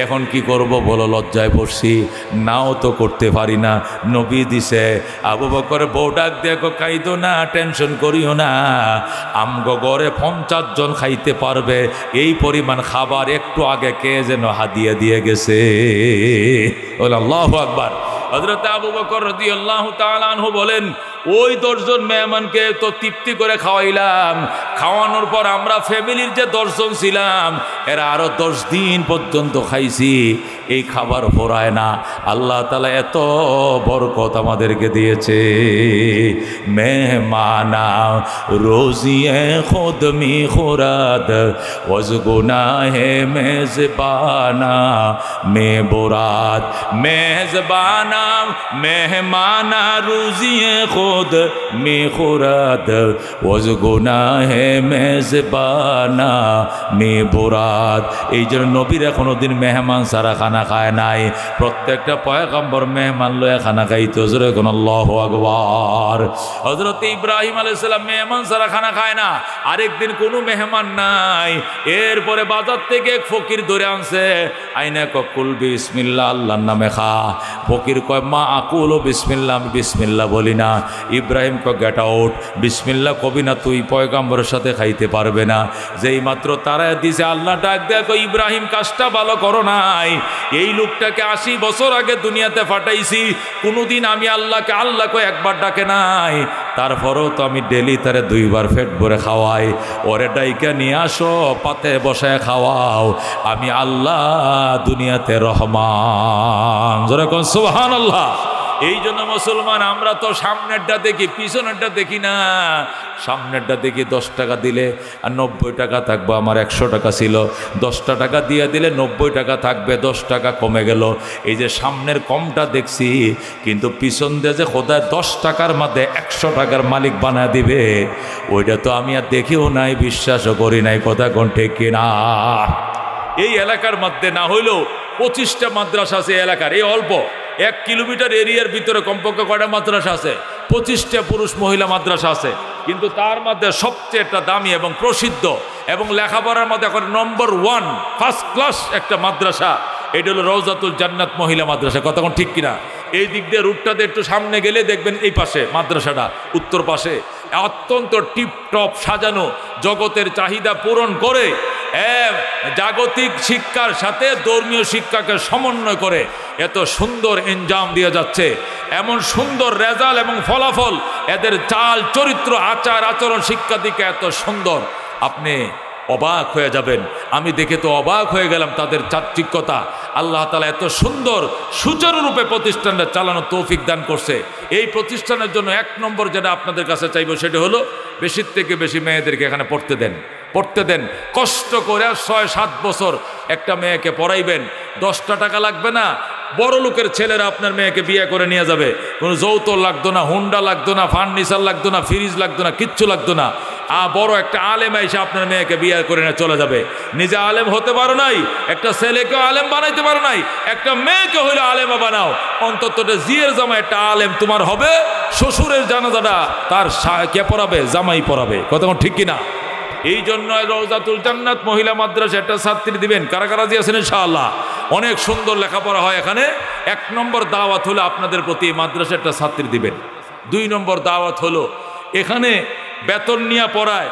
এখন কি করব বলো? লজ্জায় পড়ছি, নাও তো করতে পারি না, নবী দিছে। আবু বকর বউ ডাক দেখো, খাইতো না, টেনশন করিও না, আমগো ঘরে 50 জন খাইতে পারবে এই পরিমাণ খাবার একটু আগে কে যেন হাদিয়া দিয়ে গেছে। আল্লাহু আকবার। হযরত আবু বকর রাদিয়াল্লাহু তাআলা আনহু বলেন, ওই 10 জন মেহমানকে তো তৃপ্তি করে খাওয়াইলাম। খাওয়ানোর পর আমরা ফ্যামিলির যে 10 জন ছিলাম, এরা আরো 10 দিন পর্যন্ত খাইছি, এই খাবার ফোরায় না। আল্লাহ তাআলা এত বরকত আমাদেরকে দিয়েছে। মেহমানা রোজিয়ে খুদ মি খুরাদ ওয়াজ গুনাহে মেজবানা মে বোরাত। মেজবানা মেহমানা রোজিয়ে খুদ মি খুরাদ ওয়াজ গুনাহে মেজবানা মে বোরাত। এই জন্য নবীরা কোনোদিন মেহমান ছাড়া খানা খায় নাই। প্রত্যেকটা পয়গম্বর মেহমান লয়ে খানা খাইতো। জোরে কোন আল্লাহু আকবার। হযরত ইব্রাহিম আলাইহিস সালাম মেহমান ছাড়া খানা খায় না। আরেকদিন কোনো মেহমান নাই, এরপরে বাজার থেকে এক ফকির ধরে আনছে, আইনা কুল বিসমিল্লাহ, আল্লাহর নামে খা। ফকির কয় মা আকুল বিসমিল্লাহ, আমি বিসমিল্লাহ বলি না। ইব্রাহিম কয় গেট আউট, বিসমিল্লাহ কবি না তুই, পয়গম্বরের সাথে খাইতে পারবে না। যেই মাত্র তারা দিছে, আল্লাহ ডাক দেখো, ইব্রাহিম কাজটা ভালো করো নাই। এই লোকটাকে 80 বছর আগে দুনিয়াতে পাঠাইছি, কোনোদিন আমি আল্লাহকে একবার ডাকে নাই। তারপরেও তো আমি ডেলি তারে 2 বার পেট ভরে খাওয়াই। ওরে ডাইকা নিয়ে আসো, পাতে বসায় খাওয়াও। আমি আল্লাহ দুনিয়াতে রহমান। যারা কোন সুবহানাল্লাহ। এই জন্য মুসলমান আমরা তো সামনেরটা দেখি, পিছনেরটা দেখি না। সামনেরটা দেখি 10 টাকা দিলে আর 90 টাকা থাকবে, আমার 100 টাকা ছিল, 10টা টাকা দিয়ে দিলে 90 টাকা থাকবে, 10 টাকা কমে গেল। এই যে সামনের কমটা দেখছি, কিন্তু পিছন দিয়ে যে খোদায় 10 টাকার মধ্যে 100 টাকার মালিক বানায় দিবে, ওইটা তো আমি আর দেখিও নাই, বিশ্বাসও করি নাই। কথা কোন ঠিক কিনা? এই এলাকার মধ্যে না হইলেও 25টা মাদ্রাসা আছে এলাকার। এই অল্প 1 কিলোমিটার এরিয়ার ভিতরে কমপক্ষে কয়টা মাদ্রাসা আছে? 25টা পুরুষ মহিলা মাদ্রাসা আছে। কিন্তু তার মধ্যে সবচেয়ে একটা দামি এবং প্রসিদ্ধ এবং লেখাপড়ার মধ্যে এখন নম্বর 1 ফার্স্ট ক্লাস একটা মাদ্রাসা, এটা হলো রওজাতুল জান্নাত মহিলা মাদ্রাসা। কতক্ষণ ঠিক কিনা? এই দিক দিয়ে রুটটাতে একটু সামনে গেলে দেখবেন এই পাশে মাদ্রাসাটা, উত্তর পাশে অত্যন্ত টিপটপ সাজানো, জগতের চাহিদা পূরণ করে, জাগতিক শিক্ষার সাথে ধর্মীয় শিক্ষাকে সমন্বয় করে এত সুন্দর এনজাম দিয়ে যাচ্ছে। এমন সুন্দর রেজাল্ট এবং ফলাফল, এদের চাল চরিত্র আচার আচরণ শিক্ষা দিকে এত সুন্দর, আপনি অবাক হয়ে যাবেন। আমি দেখে তো অবাক হয়ে গেলাম তাদের চারিত্রিকতা। আল্লাহ তাআলা এত সুন্দর সুচারুরূপে প্রতিষ্ঠানটা চালানো তৌফিক দান করছে। এই প্রতিষ্ঠানের জন্য 1 নম্বর যেটা আপনাদের কাছে চাইবো সেটা হলো বেশির থেকে বেশি মেয়েদেরকে এখানে পড়তে দেন। কষ্ট করে 6-7 বছর একটা মেয়েকে পড়াইবেন, 10টা টাকা লাগবে না। বড় লোকের ছেলেরা আপনার মেয়েকে বিয়ে করে নিয়ে যাবে, কোনো যৌতুক লাগতো না, হুন্ডা লাগতো না, ফার্নিচার লাগতো না, ফ্রিজ লাগতো না, কিচ্ছু লাগতো না। বড় একটা আলেম এসে আপনার মেয়েকে বিয়ে করে নিয়ে চলে যাবে। নিজে আলেম হতে পারো নাই, একটা ছেলেকে আলেম বানাইতে পারো নাই, একটা মেয়েকে হইলে আলেমা বানাও। অন্তত জিয়ের জামা একটা আলেম তোমার হবে, শ্বশুরের জানাজাটা তার কে পড়াবে? জামাই পড়াবে। কতক্ষণ ঠিক কিনা? এই জন্য রওজাতুল জান্নাত মহিলা মাদ্রাসা একটা ছাত্রী দিবেন। কারা কারা দিয়েছেন? ইনশাআল্লাহ অনেক সুন্দর লেখাপড়া হয় এখানে। 1 নম্বর দাওয়াত হলো আপনাদের প্রতি মাদ্রাসা একটা ছাত্রী দিবেন। 2 নম্বর দাওয়াত হলো এখানে বেতন নিয়ে পড়ায়